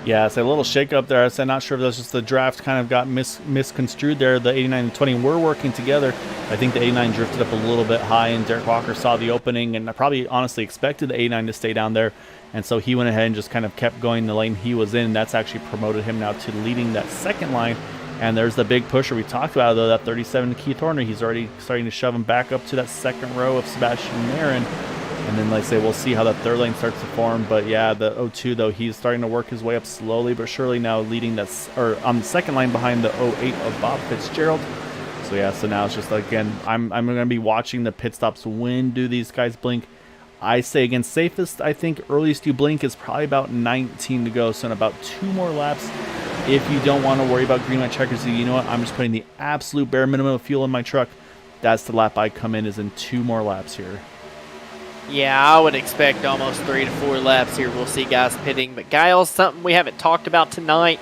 Yeah, it's a little shake-up there. I'm not sure if that's just the draft kind of got misconstrued there. The 89 and 20 were working together. I think the 89 drifted up a little bit high, and Derek Walker saw the opening, and I probably honestly expected the 89 to stay down there. And so he went ahead and just kind of kept going the lane he was in. That's actually promoted him now to leading that 2nd line. And there's the big pusher we talked about, though, that 37 Keith Horner. He's already starting to shove him back up to that 2nd row of Sebastian Marin. And then, like I say, we'll see how that 3rd lane starts to form. But yeah, the 02, though, he's starting to work his way up slowly but surely now, leading on the 2nd line behind the 08 of Bob Fitzgerald. So yeah, so now it's just, again, I'm going to be watching the pit stops. When do these guys blink? I say, again, safest, I think, earliest you blink is probably about 19 to go. So in about 2 more laps, if you don't want to worry about green light checkers, you know what, I'm just putting the absolute bare minimum of fuel in my truck. That's the lap I come in, is in 2 more laps here. Yeah, I would expect almost 3 to 4 laps here. We'll see guys pitting. But Guile, something we haven't talked about tonight.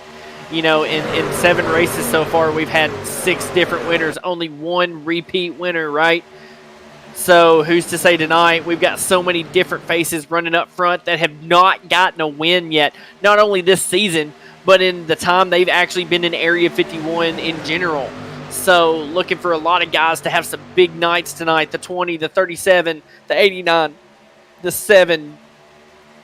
You know, in 7 races so far, we've had 6 different winners, only 1 repeat winner, right? So who's to say tonight we've got so many different faces running up front that have not gotten a win yet, not only this season, but in the time they've actually been in Area 51 in general. So looking for a lot of guys to have some big nights tonight, the 20, the 37, the 89, the 7.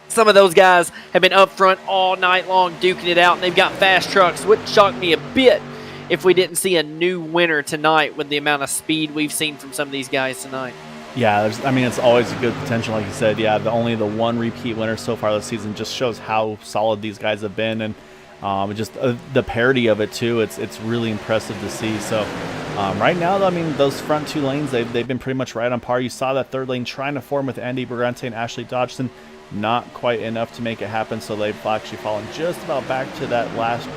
Some of those guys have been up front all night long duking it out, and they've got fast trucks. Wouldn't shock me a bit if we didn't see a new winner tonight with the amount of speed we've seen from some of these guys tonight. Yeah, it's always a good potential, like you said. Yeah, only the 1 repeat winner so far this season just shows how solid these guys have been, and just the parity of it too. It's really impressive to see. So right now, I mean, those front 2 lanes, they've been pretty much right on par. You saw that 3rd lane trying to form with Andy Brigante and Ashley Dodgson. Not quite enough to make it happen, so they've actually fallen just about back to that last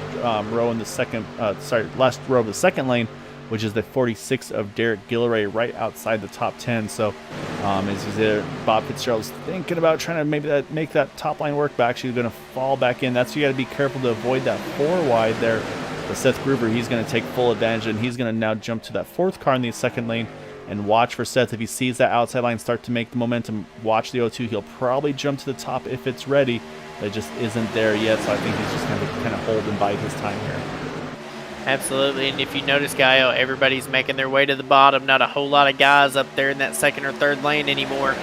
row in the last row of the 2nd lane, which is the 46 of Derek Gilleray, right outside the top 10. So as you said, Bob Fitzgerald's thinking about trying to maybe make that top line work, but actually going to fall back in. That's, you got to be careful to avoid that 4 wide there. But Seth Gruber, he's going to take full advantage, and he's going to now jump to that 4th car in the 2nd lane. And watch for Seth. If he sees that outside line start to make the momentum, watch the O2. He'll probably jump to the top if it's ready. But it just isn't there yet, so I think he's just kind of hold and bide his time here. Absolutely, and if you notice, Gaio, everybody's making their way to the bottom. Not a whole lot of guys up there in that 2nd or 3rd lane anymore.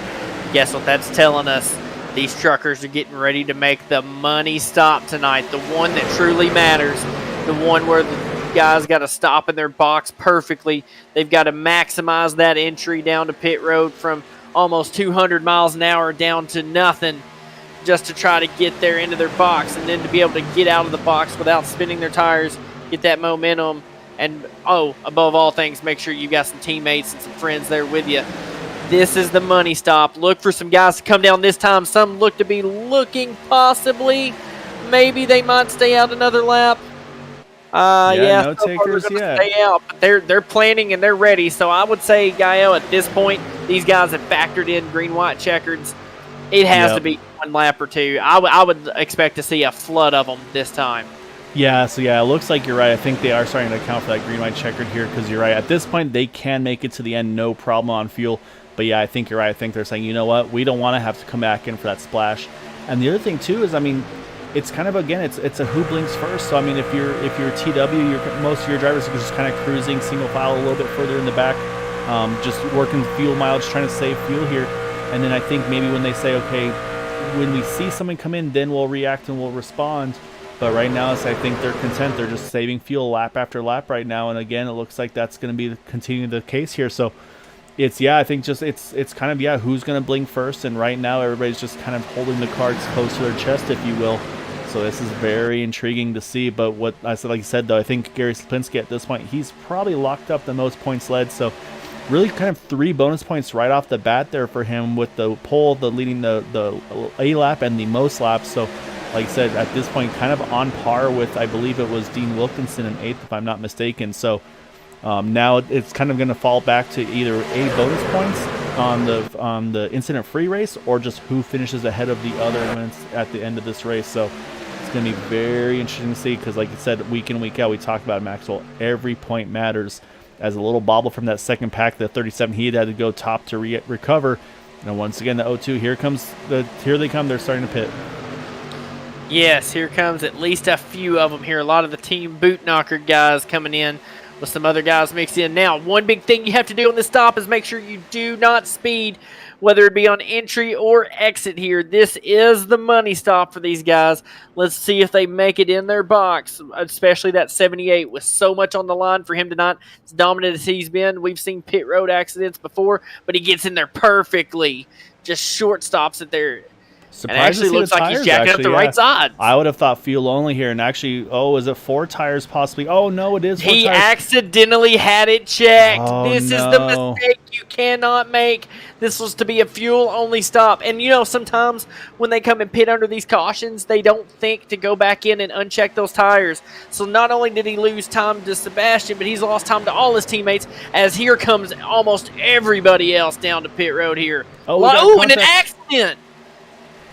Guess what that's telling us? These truckers are getting ready to make the money stop tonight. The one that truly matters. The one where the guys got to stop in their box perfectly. They've got to maximize that entry down to pit road from almost 200 miles an hour down to nothing, just to try to get there into their box, and then to be able to get out of the box without spinning their tires, get that momentum, and above all things, make sure you've got some teammates and some friends there with you. This is the money stop. Look for some guys to come down this time. Some look to be looking possibly, maybe they might stay out another lap. No takers yet. Stay out, but they're planning and they're ready. So I would say, Gaio, at this point, these guys have factored in green-white checkers. It has to be 1 lap or 2. I would expect to see a flood of them this time. Yeah, so it looks like you're right. I think they are starting to account for that green-white checkered here, because you're right. At this point, they can make it to the end, no problem on fuel. But yeah, I think you're right. I think they're saying, you know what, we don't want to have to come back in for that splash. And the other thing too is, I mean, it's kind of, again, it's a who blinks first. So I mean, if you're TW, most of your drivers are just kind of cruising single file a little bit further in the back, just working fuel mileage, trying to save fuel here. And then I think maybe when they say, okay, when we see someone come in, then we'll react and we'll respond. But right now, I think they're content. They're just saving fuel lap after lap right now. And again, it looks like that's going to be continuing the case here. So I think just it's kind of, who's going to blink first. And right now, everybody's just kind of holding the cards close to their chest, if you will. So this is very intriguing to see. But what I said, like you said, though, I think Gary Slipinski at this point, he's probably locked up the most points led. So really kind of 3 bonus points right off the bat there for him, with the pole, the leading the A lap, and the most laps. So like I said, at this point, kind of on par with, I believe it was Dean Wilkinson in 8th, if I'm not mistaken. So now it's kind of going to fall back to either A, bonus points on the incident-free race, or just who finishes ahead of the other elements at the end of this race. So it's going to be very interesting to see, because like I said, week in, week out, we talk about Maxwell. Every point matters. As a little bobble from that second pack, the 37, he had to go top to recover. And once again, the O2, here they come. They're starting to pit. Yes, here comes at least a few of them here. A lot of the team boot knocker guys coming in, with some other guys mixed in. Now, one big thing you have to do on this stop is make sure you do not speed, whether it be on entry or exit here. This is the money stop for these guys. Let's see if they make it in their box, especially that 78 with so much on the line for him tonight. As dominant as he's been, we've seen pit road accidents before, but he gets in there perfectly. Just short stops it there. And it actually looks like he's jacking up the right side. I would have thought fuel only here, and actually, is it 4 tires possibly? Oh no, it is 4 tires. He accidentally had it checked. Oh, this is the mistake you cannot make. This was to be a fuel only stop. And sometimes when they come and pit under these cautions, they don't think to go back in and uncheck those tires. So not only did he lose time to Sebastian, but he's lost time to all his teammates, as here comes almost everybody else down to pit road here. And an accident.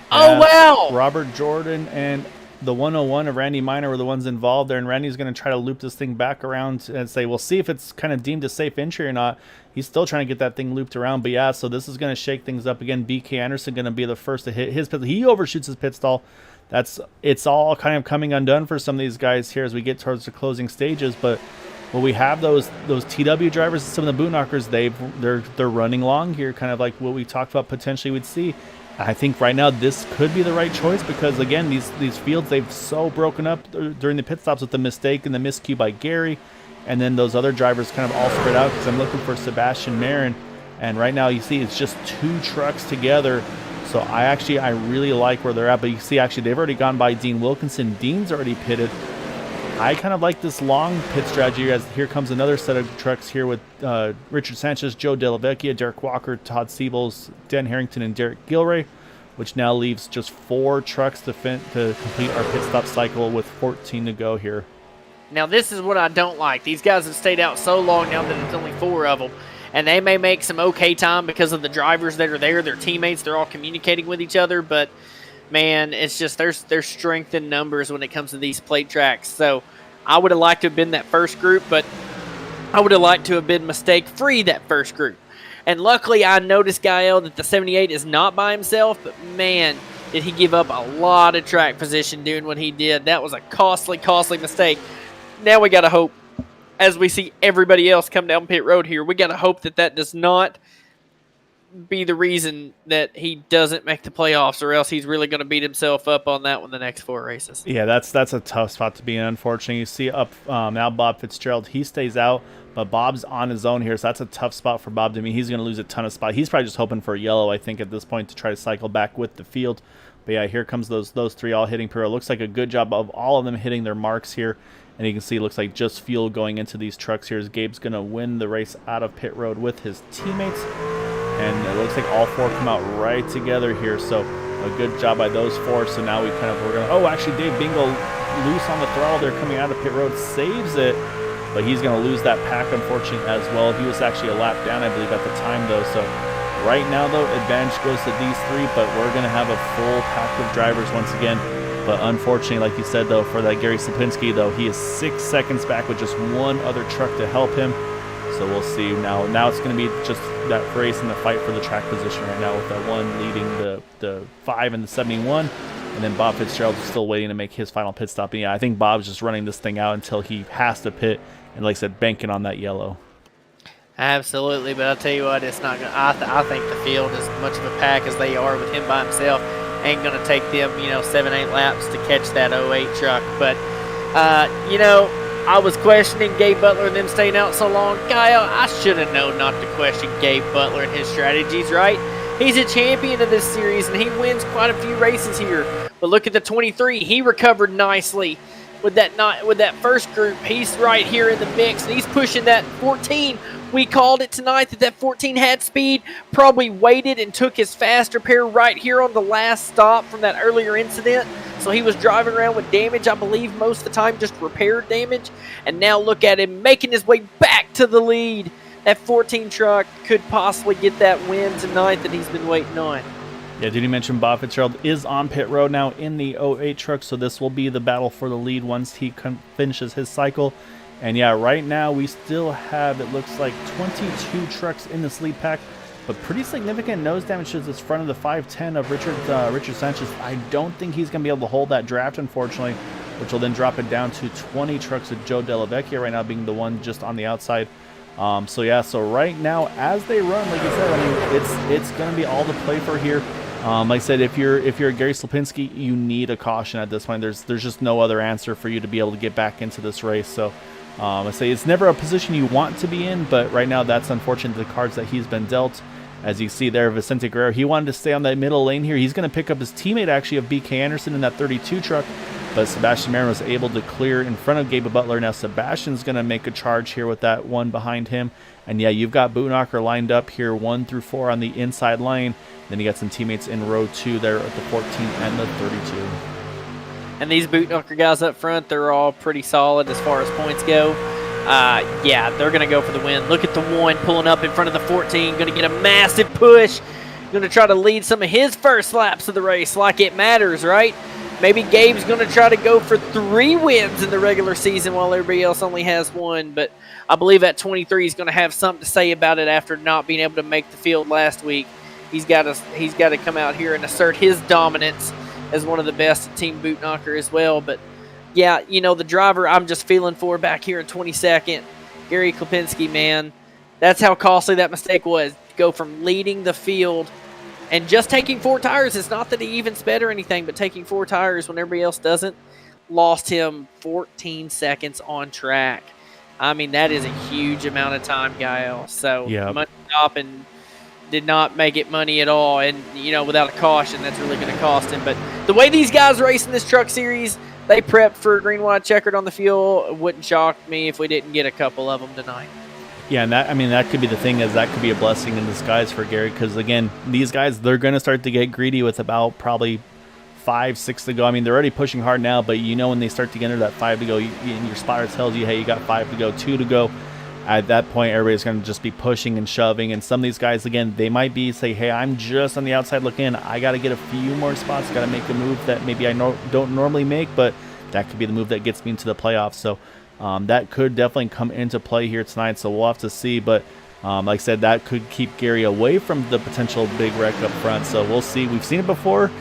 Oh, wow. Robert Jordan and the 101 of Randy Minor were the ones involved there, and Randy's going to try to loop this thing back around and say, we'll see if it's kind of deemed a safe entry or not. He's still trying to get that thing looped around, but yeah, so this is going to shake things up again. BK Anderson going to be the first to hit his pit. He overshoots his pit stall. It's all kind of coming undone for some of these guys here as we get towards the closing stages, but when we have those TW drivers and some of the boot knockers, they're running long here, kind of like what we talked about potentially we'd see. I think right now this could be the right choice because, again, these fields, they've so broken up during the pit stops with the mistake and the miscue by Gary, and then those other drivers kind of all spread out because I'm looking for Sebastian Marin, and right now you see it's just 2 trucks together. So I really like where they're at, but you see actually they've already gone by Dean Wilkinson. Dean's already pitted. I kind of like this long pit strategy as here comes another set of trucks here with Richard Sanchez, Joe Della Vecchia, Derek Walker, Todd Siebels, Dan Harrington, and Derek Gilray, which now leaves just 4 trucks to complete our pit stop cycle with 14 to go here. Now this is what I don't like. These guys have stayed out so long now that it's only 4 of them, and they may make some okay time because of the drivers that are there, their teammates, they're all communicating with each other, but man, it's just there's strength in numbers when it comes to these plate tracks. So I would have liked to have been that first group, but I would have liked to have been mistake-free that first group. And luckily, I noticed, Gael, that the 78 is not by himself, but man, did he give up a lot of track position doing what he did. That was a costly, costly mistake. Now we got to hope, as we see everybody else come down pit road here, we got to hope that does not be the reason that he doesn't make the playoffs, or else he's really going to beat himself up on that one the next 4 races. Yeah, that's a tough spot to be in, unfortunately. You see up now Bob Fitzgerald, he stays out, but Bob's on his own here, so that's a tough spot for Bob. I mean, he's going to lose a ton of spot. He's probably just hoping for a yellow, I think, at this point to try to cycle back with the field. But yeah, here comes those 3 all hitting Puro. Looks like a good job of all of them hitting their marks here. And you can see it looks like just fuel going into these trucks here as Gabe's going to win the race out of pit road with his teammates. And it looks like all 4 come out right together here. So a good job by those 4. So now we're going to, actually Dave Bingo loose on the throttle there coming out of pit road, saves it. But he's going to lose that pack, unfortunately, as well. He was actually a lap down, I believe, at the time, though. So right now, though, advantage goes to these 3, but we're going to have a full pack of drivers once again. But unfortunately, like you said, though, for that Gary Sapinski, though, he is 6 seconds back with just 1 other truck to help him. So we'll see. Now it's going to be just that race and the fight for the track position right now, with that 1 leading the 5 and the 71. And then Bob Fitzgerald is still waiting to make his final pit stop. And yeah, I think Bob's just running this thing out until he has to pit. And like I said, banking on that yellow. Absolutely, but I'll tell you what, it's not going to, I think the field, as much of a pack as they are with him by himself, ain't going to take them, 7-8 laps to catch that 08 truck. But, I was questioning Gabe Butler and them staying out so long. Kyle, I should have known not to question Gabe Butler and his strategies, right? He's a champion of this series, and he wins quite a few races here. But look at the 23. He recovered nicely with that first group. He's right here in the mix, and he's pushing that 14. We called it tonight that 14 had speed, probably waited and took his faster pair right here on the last stop from that earlier incident. So he was driving around with damage, I believe, most of the time, just repaired damage. And now look at him making his way back to the lead. That 14 truck could possibly get that win tonight that he's been waiting on. Yeah, did you mention Bob Fitzgerald is on pit road now in the 08 truck, so this will be the battle for the lead once he finishes his cycle. And yeah, right now we still have, it looks like 22 trucks in this lead pack, but pretty significant nose damage to this front of the 510 of Richard Sanchez. I don't think he's going to be able to hold that draft, unfortunately, which will then drop it down to 20 trucks with Joe Della Vecchia right now being the one just on the outside. So right now, as they run, like I said, I mean, it's going to be all the play for here. Like I said, if you're Gary Slapinski, you need a caution at this point. There's just no other answer for you to be able to get back into this race. So I say it's never a position you want to be in, but right now that's unfortunate, the cards that he's been dealt. As you see there, Vicente Guerrero, he wanted to stay on that middle lane here. He's going to pick up his teammate, actually, of BK Anderson in that 32 truck. But Sebastian Marin was able to clear in front of Gabe Butler. Now Sebastian's going to make a charge here with that one behind him. And yeah, you've got Bootknocker lined up here 1 through 4 on the inside lane. Then you got some teammates in row 2 there at the 14 and the 32. And these Bootknocker guys up front, they're all pretty solid as far as points go. Yeah, they're going to go for the win. Look at the one pulling up in front of the 14. Going to get a massive push. Going to try to lead some of his first laps of the race like it matters, right? Maybe Gabe's going to try to go for 3 wins in the regular season while everybody else only has 1. But I believe that 23 is going to have something to say about it after not being able to make the field last week. He's got to come out here and assert his dominance as one of the best at Team Bootknocker as well. But, yeah, you know, the driver I'm just feeling for back here in 22nd, Gary Kapinski, man, that's how costly that mistake was. Go from leading the field and just taking 4 tires. It's not that he even sped or anything, but taking 4 tires when everybody else doesn't lost him 14 seconds on track. I mean, that is a huge amount of time, Gael. So, money stopping did not make it money at all. And, you know, without a caution, that's really going to cost him. But the way these guys race in this truck series, they prepped for green, white, checkered on the field. It wouldn't shock me if we didn't get a couple of them tonight. Yeah, and that could be the thing, is that could be a blessing in disguise for Gary, because again, these guys, they're going to start to get greedy with about probably 5, 6 to go. I mean, they're already pushing hard now, but you know when they start to get under that 5 to go, and your spotter tells you, hey, you got 5 to go, 2 to go. At that point, everybody's going to just be pushing and shoving, and some of these guys, again, they might be say, hey, I'm just on the outside looking in. I got to get a few more spots, got to make a move that maybe I don't normally make, but that could be the move that gets me into the playoffs. So that could definitely come into play here tonight, so we'll have to see. But like I said, that could keep Gary away from the potential big wreck up front. So we'll see. We've seen it before.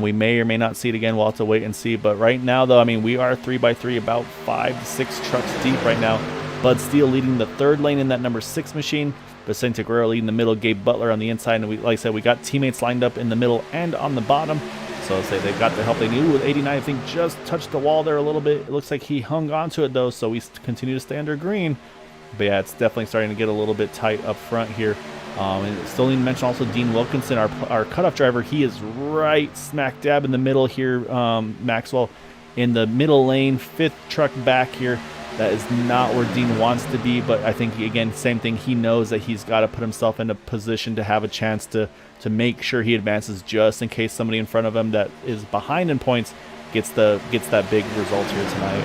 We may or may not see it again. We'll have to wait and see. But right now, though, I mean, we are 3x3, about 5 to 6 trucks deep right now. Bud Steele leading the 3rd lane in that number 6 machine. Vicente Guerrero leading the middle. Gabe Butler on the inside. And like I said, we got teammates lined up in the middle and on the bottom. So I'll say they got the help they needed with 89. I think just touched the wall there a little bit. It looks like he hung on to it, though, so we continue to stay under green. But, yeah, it's definitely starting to get a little bit tight up front here. And still need to mention also Dean Wilkinson, our cutoff driver. He is right smack dab in the middle here, Maxwell, in the middle lane, 5th truck back here. That is not where Dean wants to be, but I think, again, same thing. He knows that he's got to put himself in a position to have a chance to make sure he advances, just in case somebody in front of him that is behind in points gets that big result here tonight.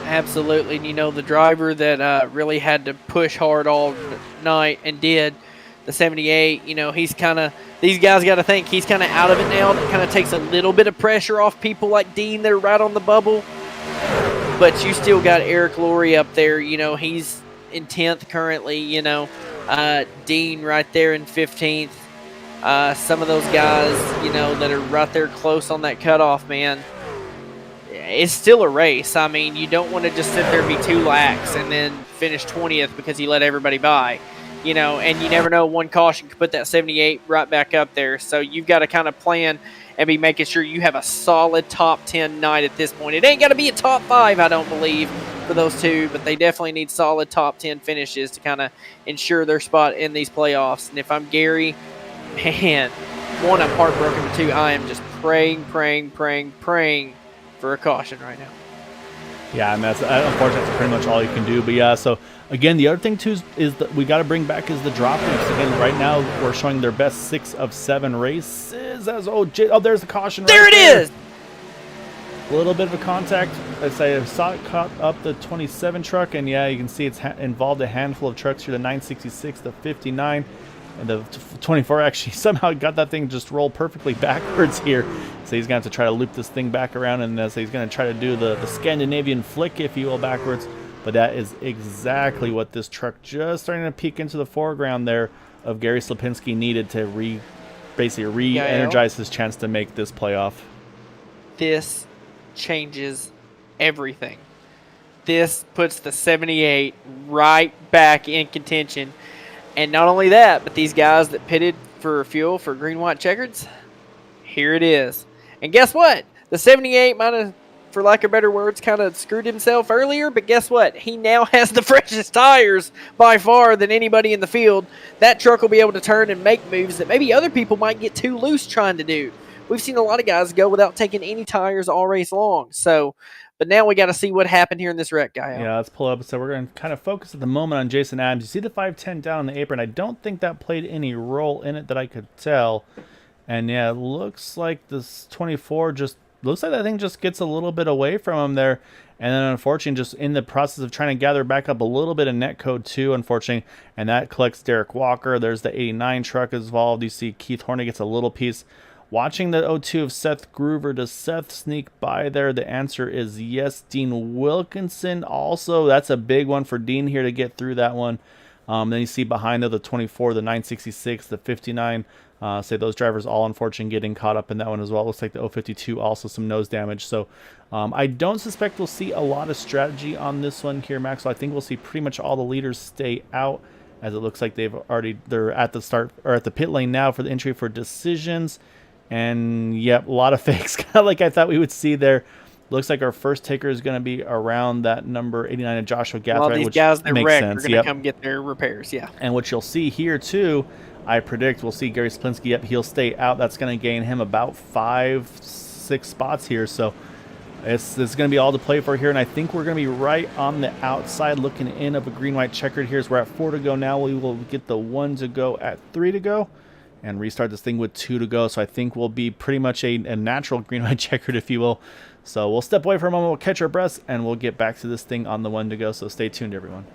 Absolutely. And, you know, the driver that really had to push hard all night and did, the 78, you know, he's kind of – these guys got to think he's kind of out of it now. It kind of takes a little bit of pressure off people like Dean. They're right on the bubble. But you still got Eric Laurie up there. You know, he's in 10th currently, you know. Dean right there in 15th. Some of those guys, you know, that are right there close on that cutoff, man. It's still a race. I mean, you don't want to just sit there and be too lax and then finish 20th because you let everybody by. You know, and you never know, one caution could put that 78 right back up there. So you've got to kind of plan and be making sure you have a solid top 10 night at this point. It ain't got to be a top 5, I don't believe, for those two, but they definitely need solid top 10 finishes to kind of ensure their spot in these playoffs. And if I'm Gary, man, 1, I'm heartbroken, but 2, I am just praying for a caution right now. Yeah, and that's unfortunately that's pretty much all you can do. But yeah, so again, the other thing too is that we got to bring back is the drop loops. Again, right now we're showing their best 6 of 7 races. As there's the caution. There right it there. is. A little bit of a contact. As I saw it caught up the 27 truck, and yeah, you can see it's involved a handful of trucks here. The 966, the 59. And the 24 actually somehow got that thing just roll perfectly backwards here. So he's going to have to try to loop this thing back around, and so he's going to try to do the Scandinavian flick, if you will, backwards. But that is exactly what this truck just starting to peek into the foreground there of Gary Slapinski needed to re-energize his chance to make this playoff. This changes everything. This puts the 78 right back in contention. And not only that, but these guys that pitted for fuel for green, white, checkers, here it is. And guess what? The 78 might have for lack of better words, kind of screwed himself earlier. But guess what? He now has the freshest tires by far than anybody in the field. That truck will be able to turn and make moves that maybe other people might get too loose trying to do. We've seen a lot of guys go without taking any tires all race long. So, but now we got to see what happened here in this wreck, guy. Yeah, let's pull up. So we're going to kind of focus at the moment on Jason Adams. You see the 510 down on the apron. I don't think that played any role in it that I could tell. And yeah, it looks like this 24 just looks like that thing just gets a little bit away from him there. And then unfortunately, just in the process of trying to gather back up a little bit of net code too, unfortunately. And that collects Derek Walker. There's the 89 truck involved. You see Keith Horney gets a little piece. Watching the 0-2 of Seth Groover. Does Seth sneak by there? The answer is yes. Dean Wilkinson also. That's a big one for Dean here to get through that one. Then you see behind there the 24, the 966, the 59. Say those drivers all unfortunately getting caught up in that one as well. Looks like the 052 also some nose damage. So I don't suspect we'll see a lot of strategy on this one here, Max. So I think we'll see pretty much all the leaders stay out, as it looks like they're at the start or at the pit lane now for the entry for decisions. And yep, a lot of fakes, kind of like I thought we would see there. Looks like our first taker is going to be around that number 89 of Joshua Gathright. All these guys that wrecked are going to come get their repairs, yeah. And what you'll see here too, I predict we'll see Gary Splinski. Yep, he'll stay out. That's going to gain him about 5-6 spots here. So it's going to be all to play for here. And I think we're going to be right on the outside looking in of a green-white checkered here. So we're at 4 to go now. We will get the 1 to go at 3 to go. And restart this thing with 2 to go. So I think we'll be pretty much a natural green-white checkered, if you will. So we'll step away for a moment, we'll catch our breaths, and we'll get back to this thing on the 1 to go. So stay tuned, everyone.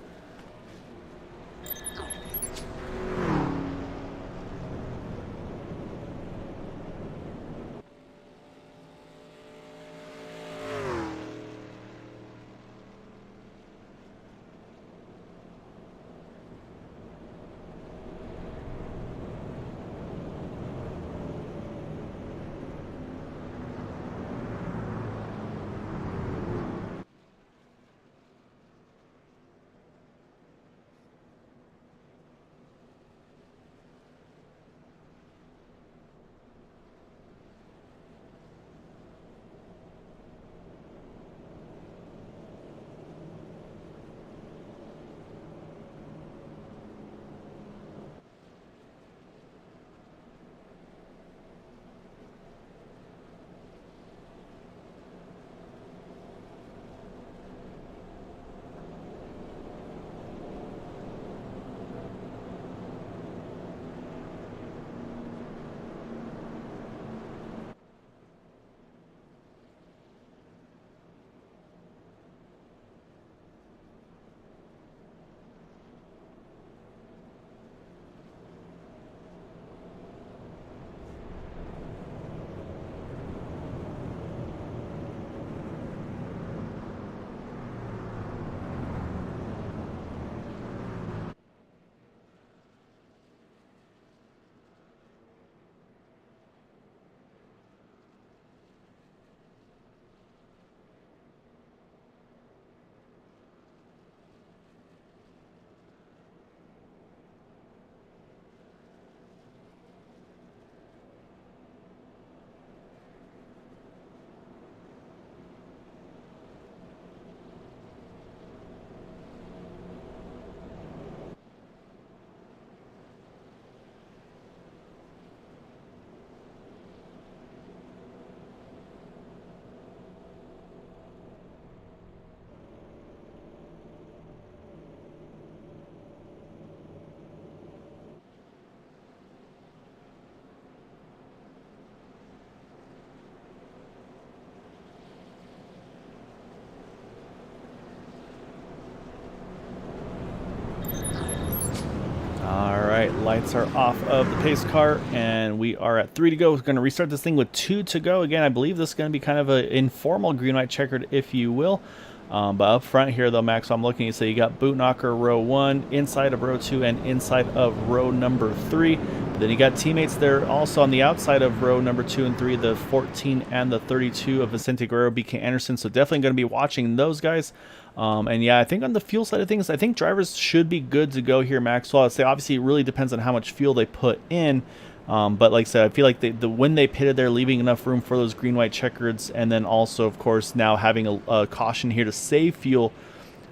Lights are off of the pace car, and we are at 3 to go. We're going to restart this thing with 2 to go. Again, I believe this is going to be kind of an informal green-white checkered, if you will. But up front here, though, Max, I'm looking, so you got Boot Knocker row 1, inside of row 2, and inside of row number 3. But then you got teammates there also on the outside of row number 2 and 3, the 14 and the 32 of Vicente Guerrero, BK Anderson. So definitely going to be watching those guys. And yeah, I think on the fuel side of things, I think drivers should be good to go here, Maxwell. I'd say obviously it really depends on how much fuel they put in. But like I said, I feel like when they pitted, they're leaving enough room for those green-white checkers, and then also, of course, now having a caution here to save fuel.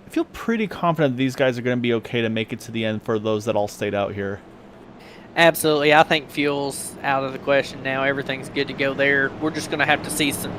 I feel pretty confident that these guys are going to be okay to make it to the end for those that all stayed out here. Absolutely. I think fuel's out of the question now. Everything's good to go there. We're just going to have to see some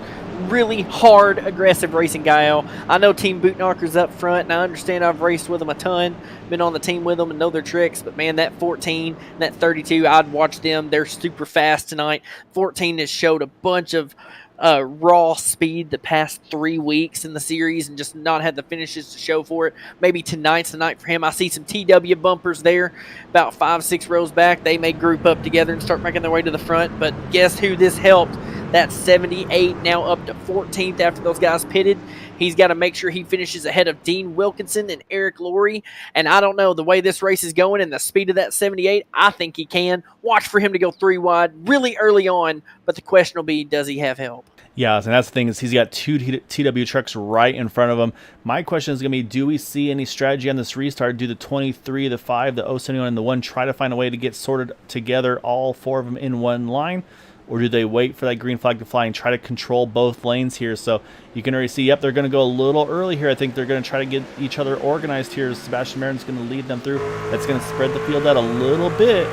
really hard, aggressive racing, Gael. I know Team Bootknocker's up front, and I understand I've raced with them a ton, been on the team with them and know their tricks, but man, that 14 and that 32, I'd watch them. They're super fast tonight. 14 has showed a bunch of raw speed the past 3 weeks in the series and just not had the finishes to show for it. Maybe tonight's the night for him. I see some TW bumpers there about 5-6 rows back. They may group up together and start making their way to the front, but guess who this helped? That 78 now up to 14th after those guys pitted. He's got to make sure he finishes ahead of Dean Wilkinson and Eric Laurie. And I don't know, the way this race is going and the speed of that 78, I think he can. Watch for him to go 3 wide really early on, but the question will be, does he have help? Yeah, and that's the thing is he's got 2 TW trucks right in front of him. My question is going to be, do we see any strategy on this restart? Do the 23, the 5, the 071, and the 1 try to find a way to get sorted together, all 4 of them in one line? Or do they wait for that green flag to fly and try to control both lanes here? So you can already see, yep, they're going to go a little early here. I think they're going to try to get each other organized here. Sebastian Marin's going to lead them through. That's going to spread the field out a little bit.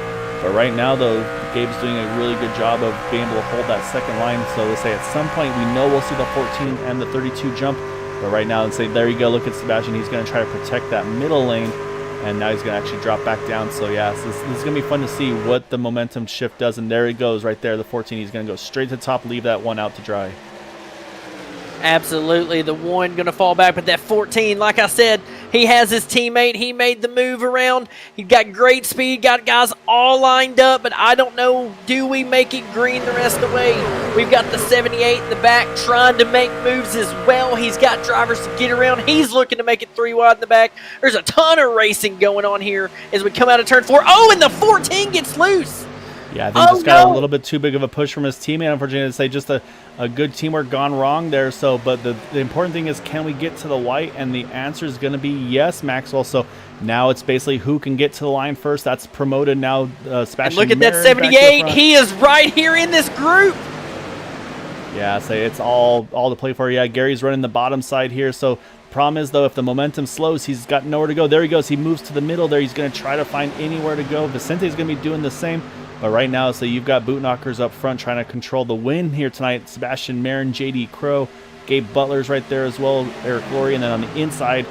But right now, though, Gabe's doing a really good job of being able to hold that second line. So let's say at some point we know we'll see the 14 and the 32 jump. But right now, let's say, there you go, look at Sebastian. He's going to try to protect that middle lane. And now he's going to actually drop back down. So, yeah, so this is going to be fun to see what the momentum shift does. And there he goes right there, the 14. He's going to go straight to the top, leave that 1 out to dry. Absolutely. The 1 going to fall back, but that 14, like I said, he has his teammate. He made the move around. He's got great speed, got guys all lined up, but I don't know, do we make it green the rest of the way? We've got the 78 in the back trying to make moves as well. He's got drivers to get around. He's looking to make it 3 wide in the back. There's a ton of racing going on here as we come out of turn 4. Oh, and the 14 gets loose. Yeah, I think just got a little bit too big of a push from his teammate. Unfortunately, to say just a good teamwork gone wrong there. So, but the important thing is, can we get to the white? And the answer is going to be yes, Maxwell. So now it's basically who can get to the line first. That's promoted now. Sebastian look at Marin that 78. He is right here in this group. Yeah, say it's all to play for. Yeah, Gary's running the bottom side here. So problem is, though, if the momentum slows, he's got nowhere to go. There he goes. He moves to the middle there. He's going to try to find anywhere to go. Vicente's going to be doing the same. But right now, so you've got Bootknockers up front trying to control the win here tonight. Sebastian Marin, JD Crow, Gabe Butler's right there as well, Eric Laurie. And then on the inside,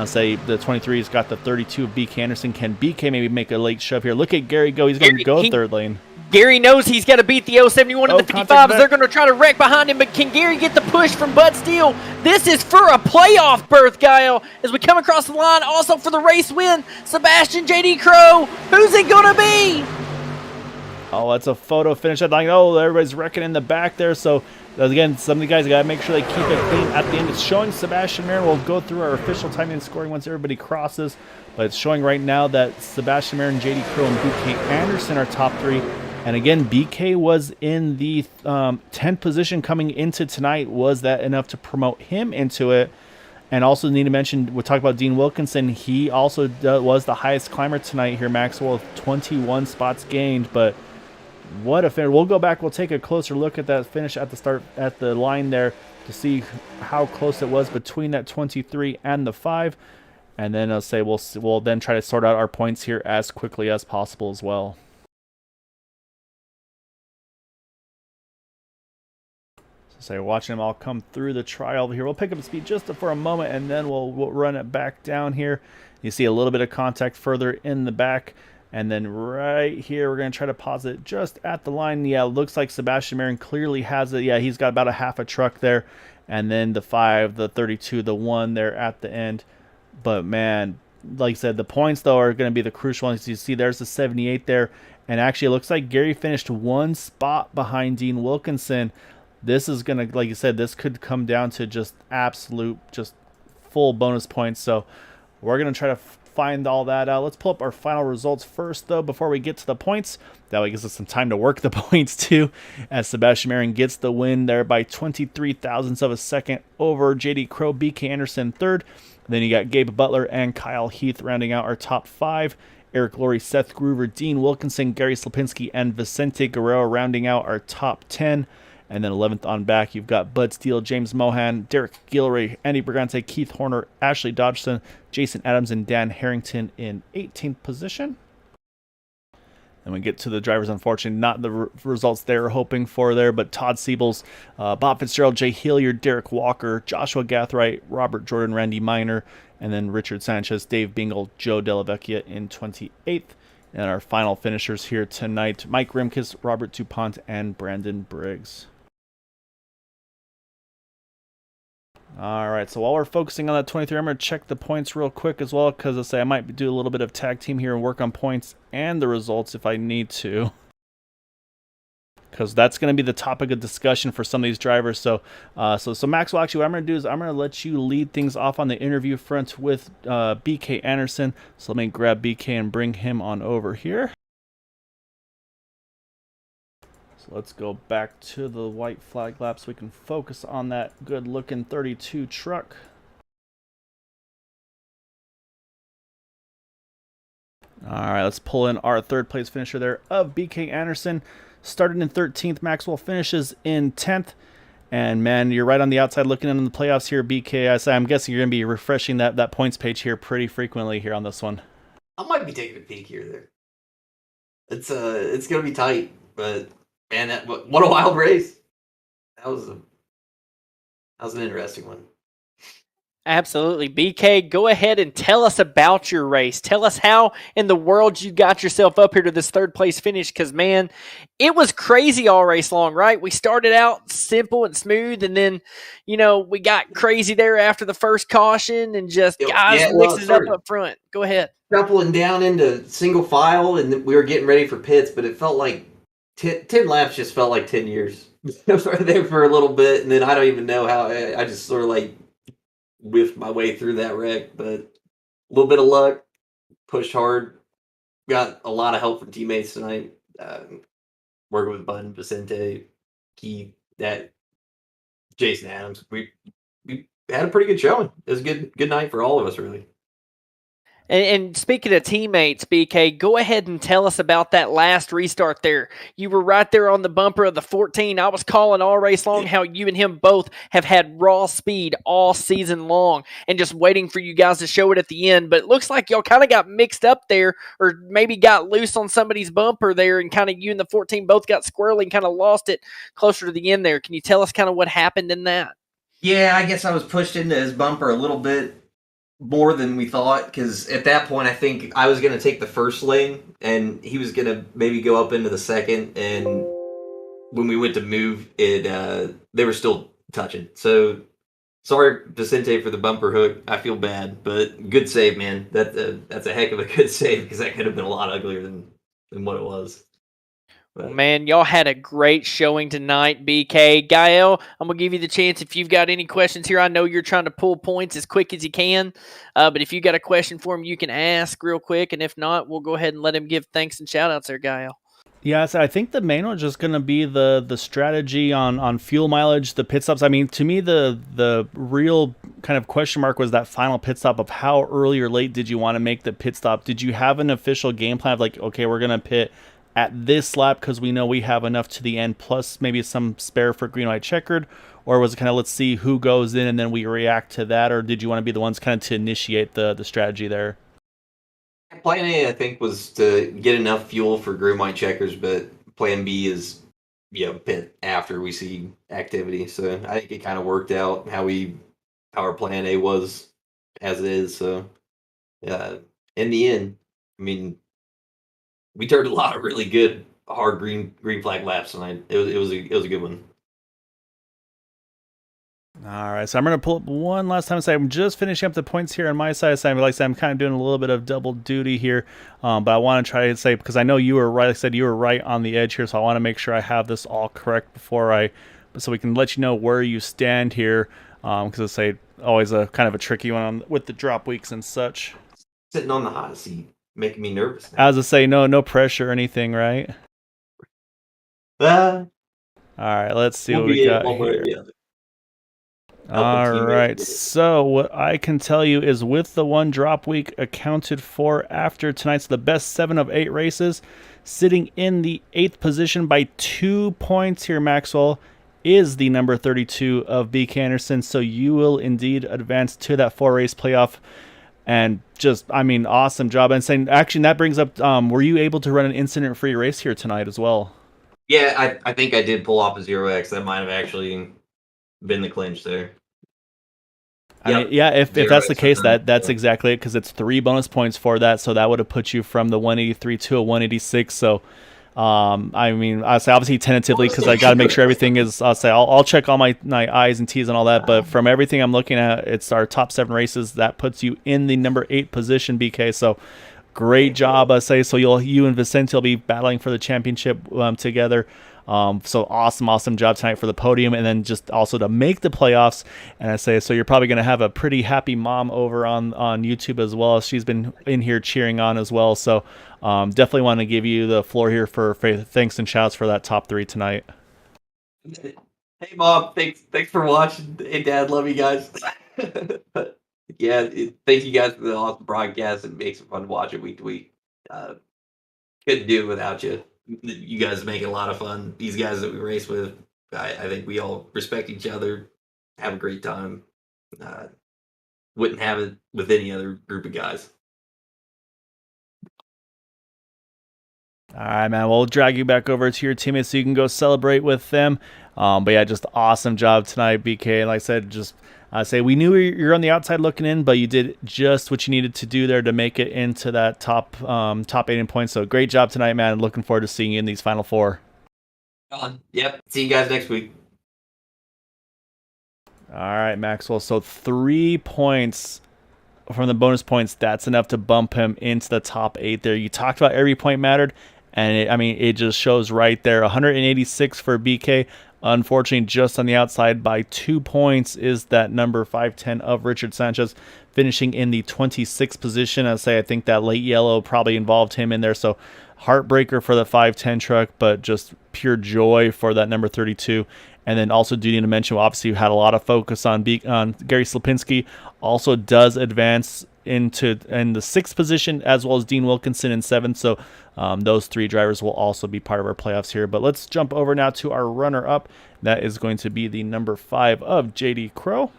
say the 23's got the 32 of BK Anderson. Can BK maybe make a late shove here? Look at Gary go. He's going to go third lane. Gary knows he's got to beat the 071 and the 55. They're going to try to wreck behind him, but can Gary get the push from Bud Steele? This is for a playoff berth, Gael, as we come across the line. Also for the race win, Sebastian JD Crow. Who's it going to be? Oh, that's a photo finish. Like, oh, everybody's wrecking in the back there. So, again, some of the guys got to make sure they keep it clean at the end. It's showing Sebastian Marin. We'll go through our official timing and scoring once everybody crosses. But it's showing right now that Sebastian Marin, JD Crow, and BK Anderson are top 3. And again, BK was in the 10th position coming into tonight. Was that enough to promote him into it? And also need to mention, we'll talk about Dean Wilkinson. He also was the highest climber tonight here, Maxwell, with 21 spots gained. But what a finish. We'll go back. We'll take a closer look at that finish at the start, at the line there, to see how close it was between that 23 and the 5. And then I'll say we'll then try to sort out our points here as quickly as possible as well. So we're watching them all come through the trial here. We'll pick up speed just for a moment, and then we'll run it back down here. You see a little bit of contact further in the back. And then right here, we're going to try to pause it just at the line. Yeah, looks like Sebastian Marin clearly has it. Yeah, he's got about a half a truck there. And then the 5, the 32, the 1 there at the end. But, man, like I said, the points, though, are going to be the crucial ones. You see there's the 78 there. And actually, it looks like Gary finished 1 spot behind Dean Wilkinson. This is going to, like you said, this could come down to just absolute, just full bonus points. So we're going to try to find all that out. Let's pull up our final results first, though, before we get to the points. That way gives us some time to work the points, too, as Sebastian Marin gets the win there by 23 thousandths of a second over JD Crow, BK Anderson third. Then you got Gabe Butler and Kyle Heath rounding out our top 5. Eric Laurie, Seth Groover, Dean Wilkinson, Gary Slapinski, and Vicente Guerrero rounding out our top 10. And then 11th on back, you've got Bud Steele, James Mohan, Derek Gilroy, Andy Brigante, Keith Horner, Ashley Dodgson, Jason Adams, and Dan Harrington in 18th position. And we get to the drivers, unfortunately, not the results they were hoping for there, but Todd Siebels, Bob Fitzgerald, Jay Hilliard, Derek Walker, Joshua Gathright, Robert Jordan, Randy Miner, and then Richard Sanchez, Dave Bingle, Joe Delavecchia in 28th. And our final finishers here tonight, Mike Rimkus, Robert Dupont, and Brandon Briggs. All right, so while we're focusing on that 23, I'm going to check the points real quick as well, because I might do a little bit of tag team here and work on points and the results if I need to, because that's going to be the topic of discussion for some of these drivers. So Maxwell, actually, what I'm going to do is I'm going to let you lead things off on the interview front with BK Anderson. So let me grab BK and bring him on over here. So let's go back to the white flag lap so we can focus on that good-looking 32 truck. All right, let's pull in our third-place finisher there of BK Anderson. Started in 13th, Maxwell finishes in 10th. And, man, you're right on the outside looking in the playoffs here, BK. I'm guessing you're going to be refreshing that points page here pretty frequently here on this one. I might be taking a peek here or there. It's going to be tight, but... Man, what a wild race. That was an interesting one. Absolutely. BK, go ahead and tell us about your race. Tell us how in the world you got yourself up here to this third place finish, because, man, it was crazy all race long, right? We started out simple and smooth, and then, we got crazy there after the first caution and just mixing it up front. Go ahead. Coupling down into single file, and we were getting ready for pits, but it felt like 10 laps just felt like 10 years there for a little bit, and then I don't even know how I just sort of like whiffed my way through that wreck, but a little bit of luck, pushed hard, got a lot of help from teammates tonight, working with Bud, Vicente, Keith, Jason Adams. We had a pretty good showing. It was a good night for all of us, really. And speaking of teammates, BK, go ahead and tell us about that last restart there. You were right there on the bumper of the 14. I was calling all race long how you and him both have had raw speed all season long and just waiting for you guys to show it at the end. But it looks like y'all kind of got mixed up there, or maybe got loose on somebody's bumper there, and kind of you and the 14 both got squirrely and kind of lost it closer to the end there. Can you tell us kind of what happened in that? Yeah, I guess I was pushed into his bumper a little bit more than we thought, because at that point I think I was going to take the first lane and he was going to maybe go up into the second, and when we went to move it, they were still touching. So sorry, Vicente, for the bumper hook. I feel bad, but good save, man. That's a heck of a good save, because that could have been a lot uglier than what it was. Well, man, y'all had a great showing tonight, BK. Gael, I'm going to give you the chance if you've got any questions here. I know you're trying to pull points as quick as you can, but if you got a question for him, you can ask real quick, and if not, we'll go ahead and let him give thanks and shout-outs there, Gael. Yeah, so I think the main one is just going to be the strategy on fuel mileage, the pit stops. I mean, to me, the real kind of question mark was that final pit stop of how early or late did you want to make the pit stop? Did you have an official game plan of like, okay, we're going to pit at this lap because we know we have enough to the end, plus maybe some spare for green, white, checkered? Or was it kind of, let's see who goes in and then we react to that? Or did you want to be the ones kind of to initiate the strategy there? Plan A, I think, was to get enough fuel for green, white, checkers, but plan B is, pit after we see activity. So I think it kind of worked out how our plan A was as it is. So in the end, I mean, we turned a lot of really good hard green flag laps tonight. It was a good one. All right, so I'm going to pull up one last time. So I'm just finishing up the points here on my side. So I'm kind of doing a little bit of double duty here, but I want to try to say, because I know you were right. Like I said, you were right on the edge here, so I want to make sure I have this all correct so we can let you know where you stand here. Because it's always a kind of a tricky one with the drop weeks and such. Sitting on the hot seat, making me nervous now. As I say, no pressure or anything, right? All right, let's see what we got here. helping All teammates right. get it. So what I can tell you is with the one drop week accounted for after tonight's the best 7 of 8 races, sitting in the 8th position by 2 points here, Maxwell, is the number 32 of BK Anderson. So you will indeed advance to that 4-race playoff. And just, I mean, awesome job. And saying, actually, that brings up, were you able to run an incident-free race here tonight as well? Yeah, I think I did pull off a 0x. That might have actually been the clinch there. I mean, yeah, if Zero that's the extra case, time. that's exactly it, because it's 3 bonus points for that, so that would have put you from the 183 to a 186. So, I mean, I say obviously tentatively because I got to make sure everything is. I'll check all my I's and T's and all that, but from everything I'm looking at, it's our top 7 races that puts you in the number 8 position, BK. So, great job, I say. So you and Vicente will be battling for the championship together. So awesome job tonight for the podium, and then just also to make the playoffs. And I say, so you're probably going to have a pretty happy mom over on YouTube as well. She's been in here cheering on as well. So definitely want to give you the floor here for thanks and shouts for that top 3 tonight. Hey, Mom. Thanks for watching. Hey, Dad. Love you guys. Yeah, thank you guys for the awesome broadcast. It makes it fun to watch it week to week. Couldn't do it without you. You guys make it a lot of fun. These guys that we race with, I think we all respect each other, have a great time. Wouldn't have it with any other group of guys. All right, man. We'll drag you back over to your teammates so you can go celebrate with them. But yeah, just awesome job tonight, BK. And like I said, just I say we knew you're on the outside looking in, but you did just what you needed to do there to make it into that top 8 in points. So great job tonight, man. Looking forward to seeing you in these final 4. Yep. See you guys next week. All right, Maxwell. So 3 points from the bonus points. That's enough to bump him into the top 8 there. You talked about every point mattered, and it just shows right there. 186 for BK. Unfortunately, just on the outside by 2 points is that number 510 of Richard Sanchez, finishing in the 26th position. I think that late yellow probably involved him in there. So heartbreaker for the 510 truck, but just pure joy for that number 32. And then also do need to mention, obviously, you had a lot of focus on Gary Slipinski. Also does advance in the 6th position, as well as Dean Wilkinson in 7th. So those 3 drivers will also be part of our playoffs here. But let's jump over now to our runner-up. That is going to be the number 5 of JD Crow.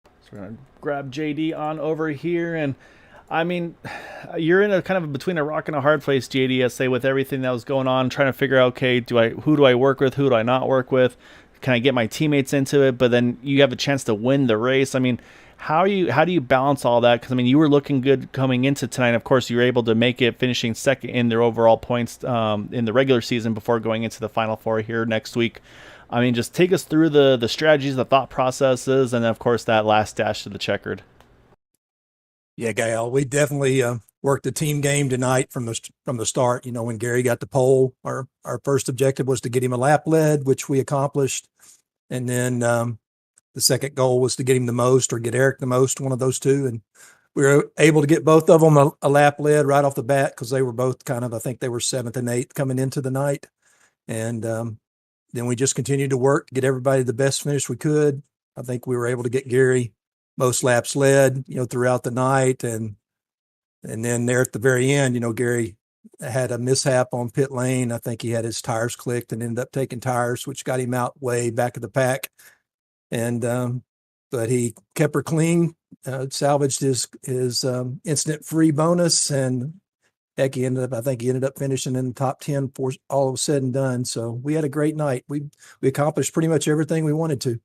So we're going to grab JD on over here. And I mean, you're in a kind of between a rock and a hard place, JD, I say, with everything that was going on, trying to figure out, okay, who do I work with? Who do I not work with? Can I get my teammates into it? But then you have a chance to win the race. I mean, how do you balance all that? Because I mean, you were looking good coming into tonight. Of course, you were able to make it, finishing 2nd in their overall points in the regular season before going into the Final 4 here next week. I mean, just take us through the strategies, the thought processes, and then, of course, that last dash to the checkered. Yeah, Gail, we definitely worked the team game tonight from the start. You know, when Gary got the pole, our first objective was to get him a lap lead, which we accomplished. And then the second goal was to get him the most or get Eric the most, one of those two. And we were able to get both of them a lap lead right off the bat because they were both kind of, I think they were 7th and 8th coming into the night. And then we just continued to work, get everybody the best finish we could. I think we were able to get Gary most laps led, throughout the night. And then there at the very end, Gary had a mishap on pit lane. I think he had his tires clicked and ended up taking tires, which got him out way back of the pack. And, but he kept her clean, salvaged his incident free bonus. And heck, he ended up finishing in the top 10 for all was said and done. So we had a great night. We accomplished pretty much everything we wanted to.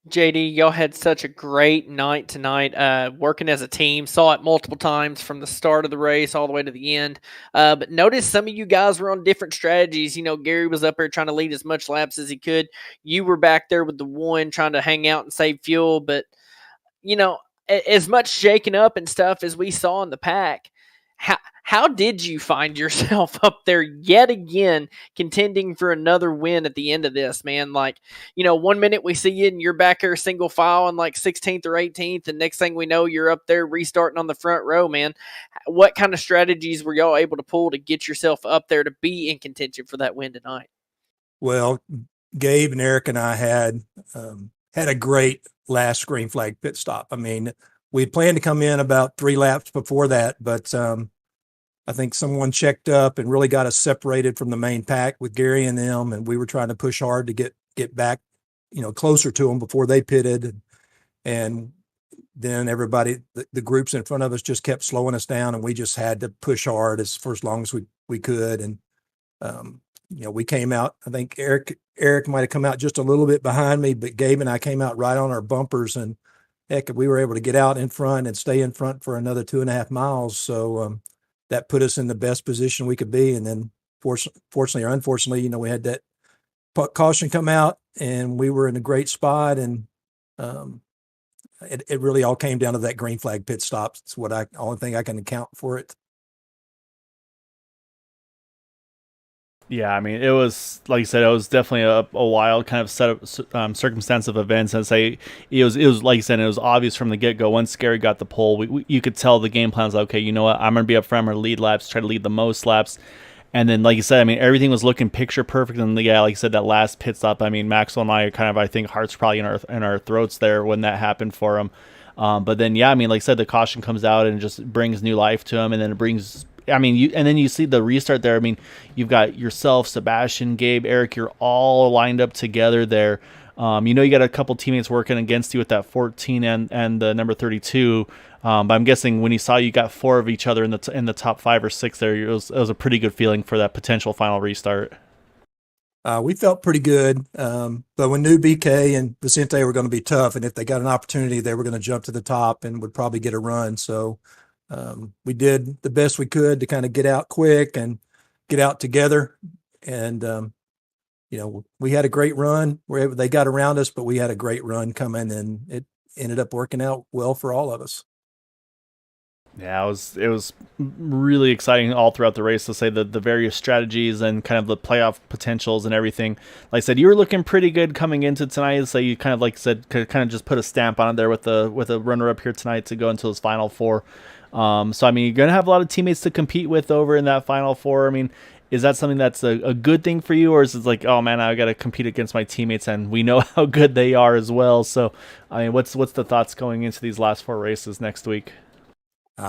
JD, y'all had such a great night tonight, working as a team. Saw it multiple times from the start of the race all the way to the end. But notice some of you guys were on different strategies. Gary was up there trying to lead as much laps as he could. You were back there with the one trying to hang out and save fuel. But, as much shaking up and stuff as we saw in the pack, how did you find yourself up there yet again contending for another win at the end of this, man? 1 minute we see you and you're back there single file in 16th or 18th, and next thing we know, you're up there restarting on the front row, man. What kind of strategies were y'all able to pull to get yourself up there to be in contention for that win tonight? Well, Gabe and Eric and I had a great last green flag pit stop. I mean, we planned to come in about 3 laps before that, but I think someone checked up and really got us separated from the main pack with Gary and them, and we were trying to push hard to get back, closer to them before they pitted, and then everybody, the groups in front of us just kept slowing us down, and we just had to push hard for as long as we could, and we came out. I think Eric might have come out just a little bit behind me, but Gabe and I came out right on our bumpers, and heck, we were able to get out in front and stay in front for another 2.5 miles. So that put us in the best position we could be. And then fortunately or unfortunately, we had that caution come out, and we were in a great spot. And it really all came down to that green flag pit stop. It's only thing I can account for it. Yeah, I mean, it was, like you said, it was definitely a wild kind of set of circumstance of events. And say it was like you said, it was obvious from the get go. Once Gary got the pole, you could tell the game plan was like, okay, you know what, I'm going to be up front, I'm going to lead laps, try to lead the most laps. And then, like you said, I mean, everything was looking picture perfect. And yeah, like you said, that last pit stop, I mean, Maxwell and I are kind of, I think, hearts probably in our throats there when that happened for him. But then, yeah, I mean, like I said, the caution comes out and just brings new life to him, and then it brings. I mean, and then you see the restart there. I mean, you've got yourself, Sebastian, Gabe, Eric. You're all lined up together there. You got a couple teammates working against you with that 14 and the number 32. But I'm guessing when you saw you got 4 of each other in the top 5 or 6 there, it was a pretty good feeling for that potential final restart. We felt pretty good, but we knew BK and Vicente were going to be tough, and if they got an opportunity, they were going to jump to the top and would probably get a run. So we did the best we could to kind of get out quick and get out together. And, we had a great run. They got around us, but we had a great run coming, and it ended up working out well for all of us. Yeah, it was really exciting all throughout the race to say the various strategies and kind of the playoff potentials and everything. Like I said, you were looking pretty good coming into tonight. So you kind of, like I said, kind of just put a stamp on it there with a runner up here tonight to go into his final 4. So I mean, you're gonna have a lot of teammates to compete with over in that final 4. I mean, is that something that's a good thing for you, or is it like, oh man, I got to compete against my teammates, and we know how good they are as well? So I mean, what's the thoughts going into these last 4 races next week?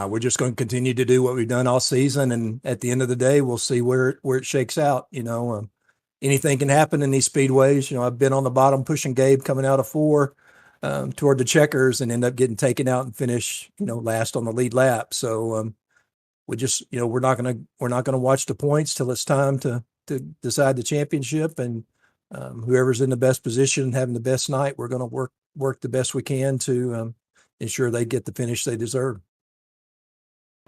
We're just going to continue to do what we've done all season, and at the end of the day, we'll see where it shakes out. Anything can happen in these speedways. I've been on the bottom pushing Gabe coming out of 4 toward the checkers and end up getting taken out and finish, last on the lead lap. So we just, we're not going to watch the points till it's time to decide the championship, and whoever's in the best position, having the best night, we're going to work the best we can to ensure they get the finish they deserve.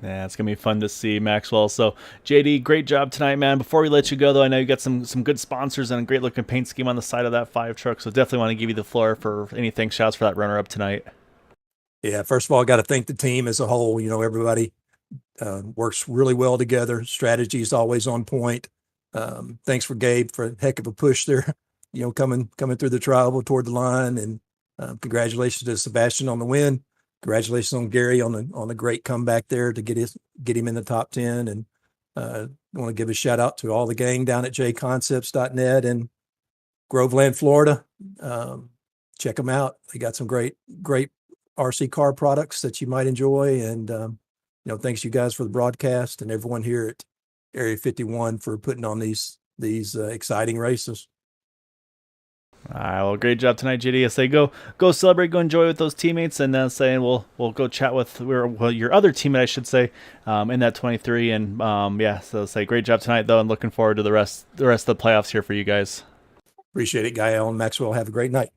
Yeah, it's going to be fun to see, Maxwell. So, JD, great job tonight, man. Before we let you go, though, I know you got some good sponsors and a great-looking paint scheme on the side of that 5 truck, so definitely want to give you the floor for any thanks, shouts for that runner-up tonight. Yeah, first of all, I got to thank the team as a whole. Everybody works really well together. Strategy is always on point. Thanks for Gabe for a heck of a push there, coming through the trial toward the line, and congratulations to Sebastian on the win. Congratulations on Gary on the great comeback there to get him in the top 10. And I want to give a shout out to all the gang down at jconcepts.net in Groveland, Florida. Check them out. They got some great RC car products that you might enjoy. And, thanks you guys for the broadcast, and everyone here at Area 51 for putting on these exciting races. All right, well, great job tonight, JD. I say go celebrate, go enjoy with those teammates, and then saying we'll go chat with your other teammate, I should say, in that 23. And so say great job tonight, though, and looking forward to the rest of the playoffs here for you guys. Appreciate it, Gael and Maxwell. Have a great night.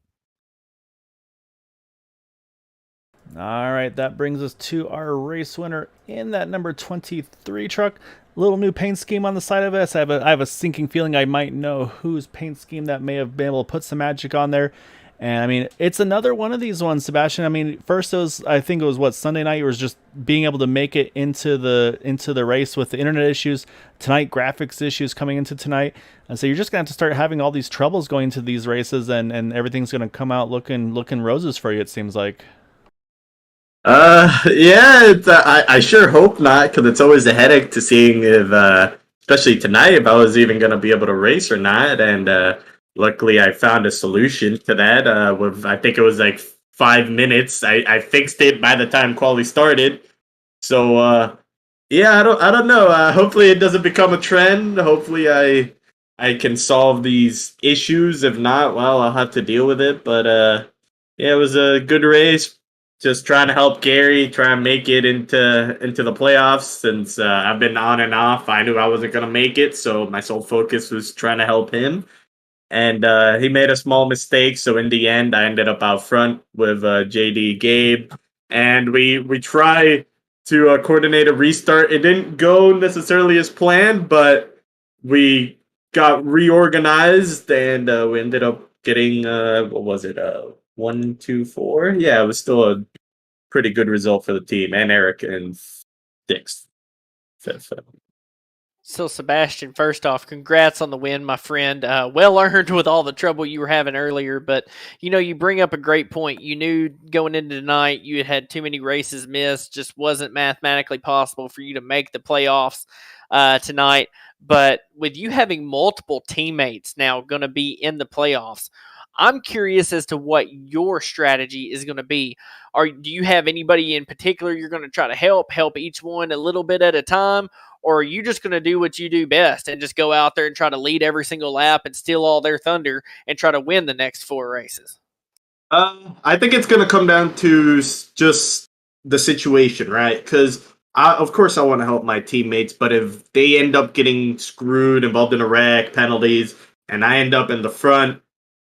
All right, that brings us to our race winner in that number 23 truck. Little new paint scheme on the side of us. I have a sinking feeling I might know whose paint scheme that may have been able to put some magic on there. And I mean, it's another one of these ones, Sebastian. I mean, first I think it was Sunday night. It was just being able to make it into the race with the internet issues. Tonight, graphics issues coming into tonight. And so you're just gonna have to start having all these troubles going to these races, and everything's gonna come out looking roses for you, it seems like. I sure hope not, because it's always a headache to seeing if, especially tonight, if I was even going to be able to race or not. And, luckily I found a solution to that. With I think it was like 5 minutes. I fixed it by the time quali started. So yeah, I don't know. Hopefully it doesn't become a trend. Hopefully I can solve these issues. If not, well, I'll have to deal with it. But yeah, it was a good race. Just trying to help Gary try and make it into the playoffs. Since I've been on and off, I knew I wasn't gonna make it, so my sole focus was trying to help him. And he made a small mistake, so in the end, I ended up out front with JD Gabe, and we try to coordinate a restart. It didn't go necessarily as planned, but we got reorganized, and we ended up getting what was it? 1, 2, 4. Yeah, it was still a pretty good result for the team, and Eric in sixth, fifth. So, Sebastian, first off, congrats on the win, my friend. Well earned with all the trouble you were having earlier, but you bring up a great point. You knew going into tonight you had too many races missed, just wasn't mathematically possible for you to make the playoffs tonight. But with you having multiple teammates now going to be in the playoffs, I'm curious as to what your strategy is going to be. Do you have anybody in particular you're going to try to help each one a little bit at a time? Or are you just going to do what you do best and just go out there and try to lead every single lap and steal all their thunder and try to win the next 4 races? I think it's going to come down to just the situation, right? Because, of course, I want to help my teammates, but if they end up getting screwed, involved in a wreck, penalties, and I end up in the front,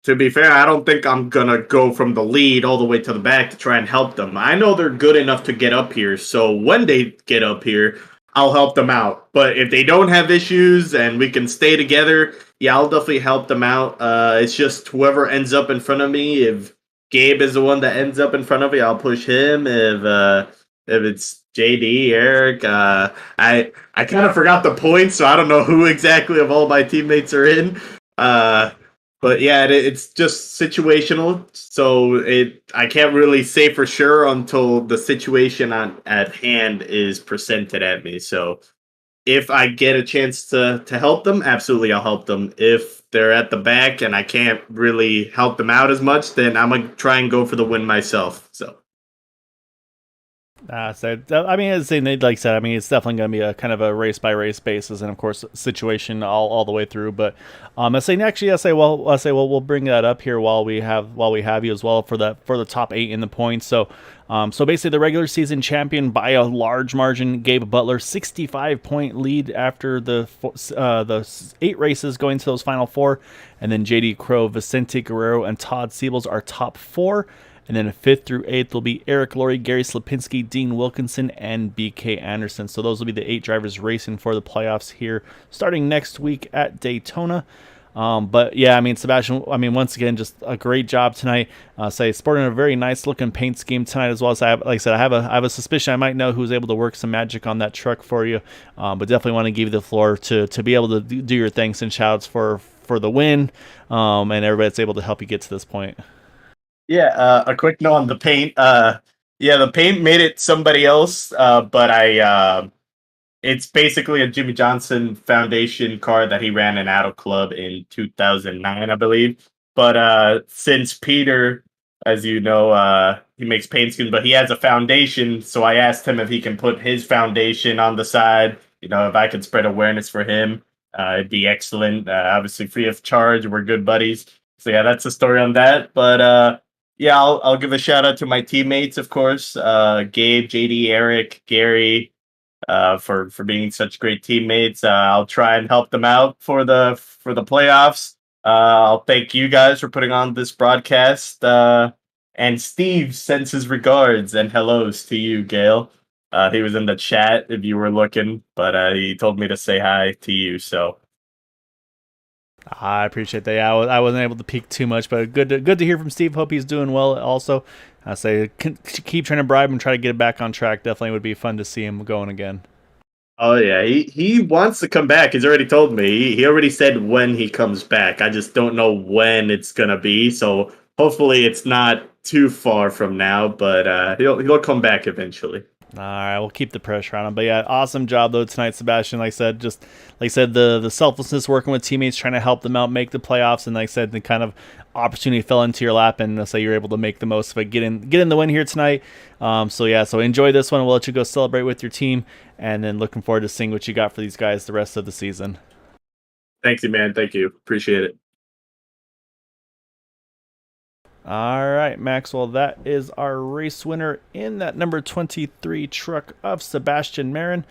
to be fair, I don't think I'm going to go from the lead all the way to the back to try and help them. I know they're good enough to get up here, so when they get up here, I'll help them out. But if they don't have issues and we can stay together, yeah, I'll definitely help them out. It's just whoever ends up in front of me. If Gabe is the one that ends up in front of me, I'll push him. If it's JD, Eric, I kind of forgot the points, so I don't know who exactly of all my teammates are in. But yeah, it's just situational. So I can't really say for sure until the situation at hand is presented at me. So if I get a chance to help them, absolutely I'll help them. If they're at the back and I can't really help them out as much, then I'm going to try and go for the win myself. So. So I mean, like I said, I mean, it's definitely going to be a kind of a race by race basis, and of course, situation all the way through. But I say we'll bring that up here while we have you as well for the top 8 in the points. So basically, the regular season champion by a large margin, Gabe Butler, 65-point lead after the 8 races going to those final 4, and then JD Crow, Vicente Guerrero, and Todd Siebels are top 4. And then 5th through 8th will be Eric Laurie, Gary Slapinski, Dean Wilkinson, and BK Anderson. So those will be the 8 drivers racing for the playoffs here starting next week at Daytona. But yeah, I mean, Sebastian, once again, just a great job tonight. Sporting a very nice looking paint scheme tonight as well. So I have a suspicion I might know who's able to work some magic on that truck for you. But definitely want to give you the floor to be able to do your thanks and shouts for the win. And everybody that's able to help you get to this point. Yeah, a quick note on the paint. The paint made it somebody else, but it's basically a Jimmy Johnson Foundation car that he ran an Auto Club in 2009, I believe. But since Peter, as you know, he makes paint schemes, but he has a foundation, so I asked him if he can put his foundation on the side. If I could spread awareness for him, it'd be excellent. Obviously free of charge. We're good buddies. So yeah, that's the story on that. But yeah, I'll give a shout out to my teammates, of course, Gabe, JD, Eric, Gary, for being such great teammates. I'll try and help them out for the playoffs. I'll thank you guys for putting on this broadcast. And Steve sends his regards and hellos to you, Gail. He was in the chat if you were looking, but he told me to say hi to you. So. I appreciate that. Yeah, I wasn't able to peek too much, but good to hear from Steve. Hope he's doing well. Also, I say keep trying to bribe him, try to get it back on track. Definitely would be fun to see him going again. Oh yeah, he wants to come back. He's already told me. He already said when he comes back. I just don't know when it's gonna be. So hopefully it's not too far from now. But he'll come back eventually. All right, we'll keep the pressure on him. But yeah, awesome job though tonight, Sebastian. Like I said, just like I said, the selflessness, working with teammates, trying to help them out, make the playoffs, and like I said, the kind of opportunity fell into your lap, and so you're able to make the most of it. Get in the win here tonight. So enjoy this one. We'll let you go celebrate with your team, and then looking forward to seeing what you got for these guys the rest of the season. Thank you, man. Thank you. Appreciate it. All right, Maxwell, that is our race winner in that number 23 truck of Sebastian Marin.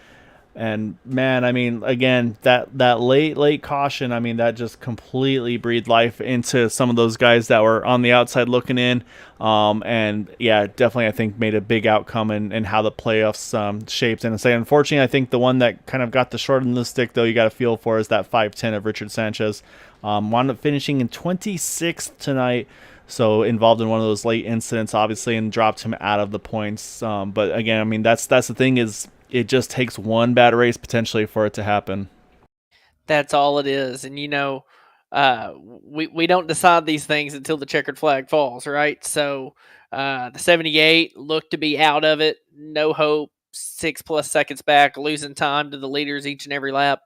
And man, I mean, again, that late caution, I mean, that just completely breathed life into some of those guys that were on the outside looking in. And yeah, definitely, I think made a big outcome in how the playoffs shaped. And say, unfortunately, I think the one that kind of got the short end of the stick, though, you got to feel for is that 510 of Richard Sanchez. Wound up finishing in 26th tonight. So involved in one of those late incidents, obviously, and dropped him out of the points. But again, I mean, that's the thing is it just takes one bad race potentially for it to happen. That's all it is. And, we don't decide these things until the checkered flag falls, right? So the 78 looked to be out of it. No hope. 6+ seconds back, losing time to the leaders each and every lap.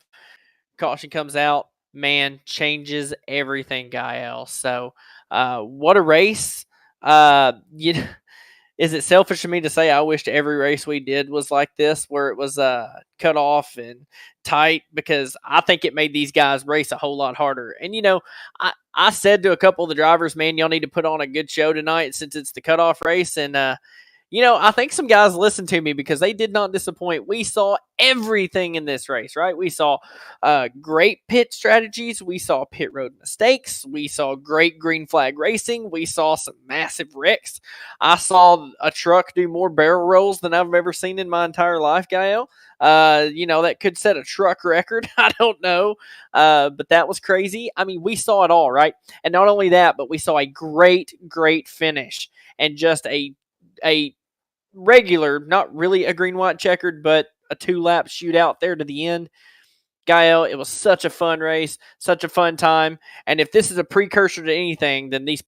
Caution comes out. Man, changes everything, Gael. So what a race. Is it selfish of me to say I wished every race we did was like this, where it was cut off and tight, because I think it made these guys race a whole lot harder. And, I said to a couple of the drivers, man, y'all need to put on a good show tonight since it's the cutoff race. And, I think some guys listened to me because they did not disappoint. We saw everything in this race, right? We saw great pit strategies. We saw pit road mistakes. We saw great green flag racing. We saw some massive wrecks. I saw a truck do more barrel rolls than I've ever seen in my entire life, Gael. That could set a truck record. I don't know. But that was crazy. I mean, we saw it all, right? And not only that, but we saw a great finish and just a regular, not really a green-white checkered, but a 2-lap shootout there to the end. Gael, it was such a fun race, such a fun time. And if this is a precursor to anything, then these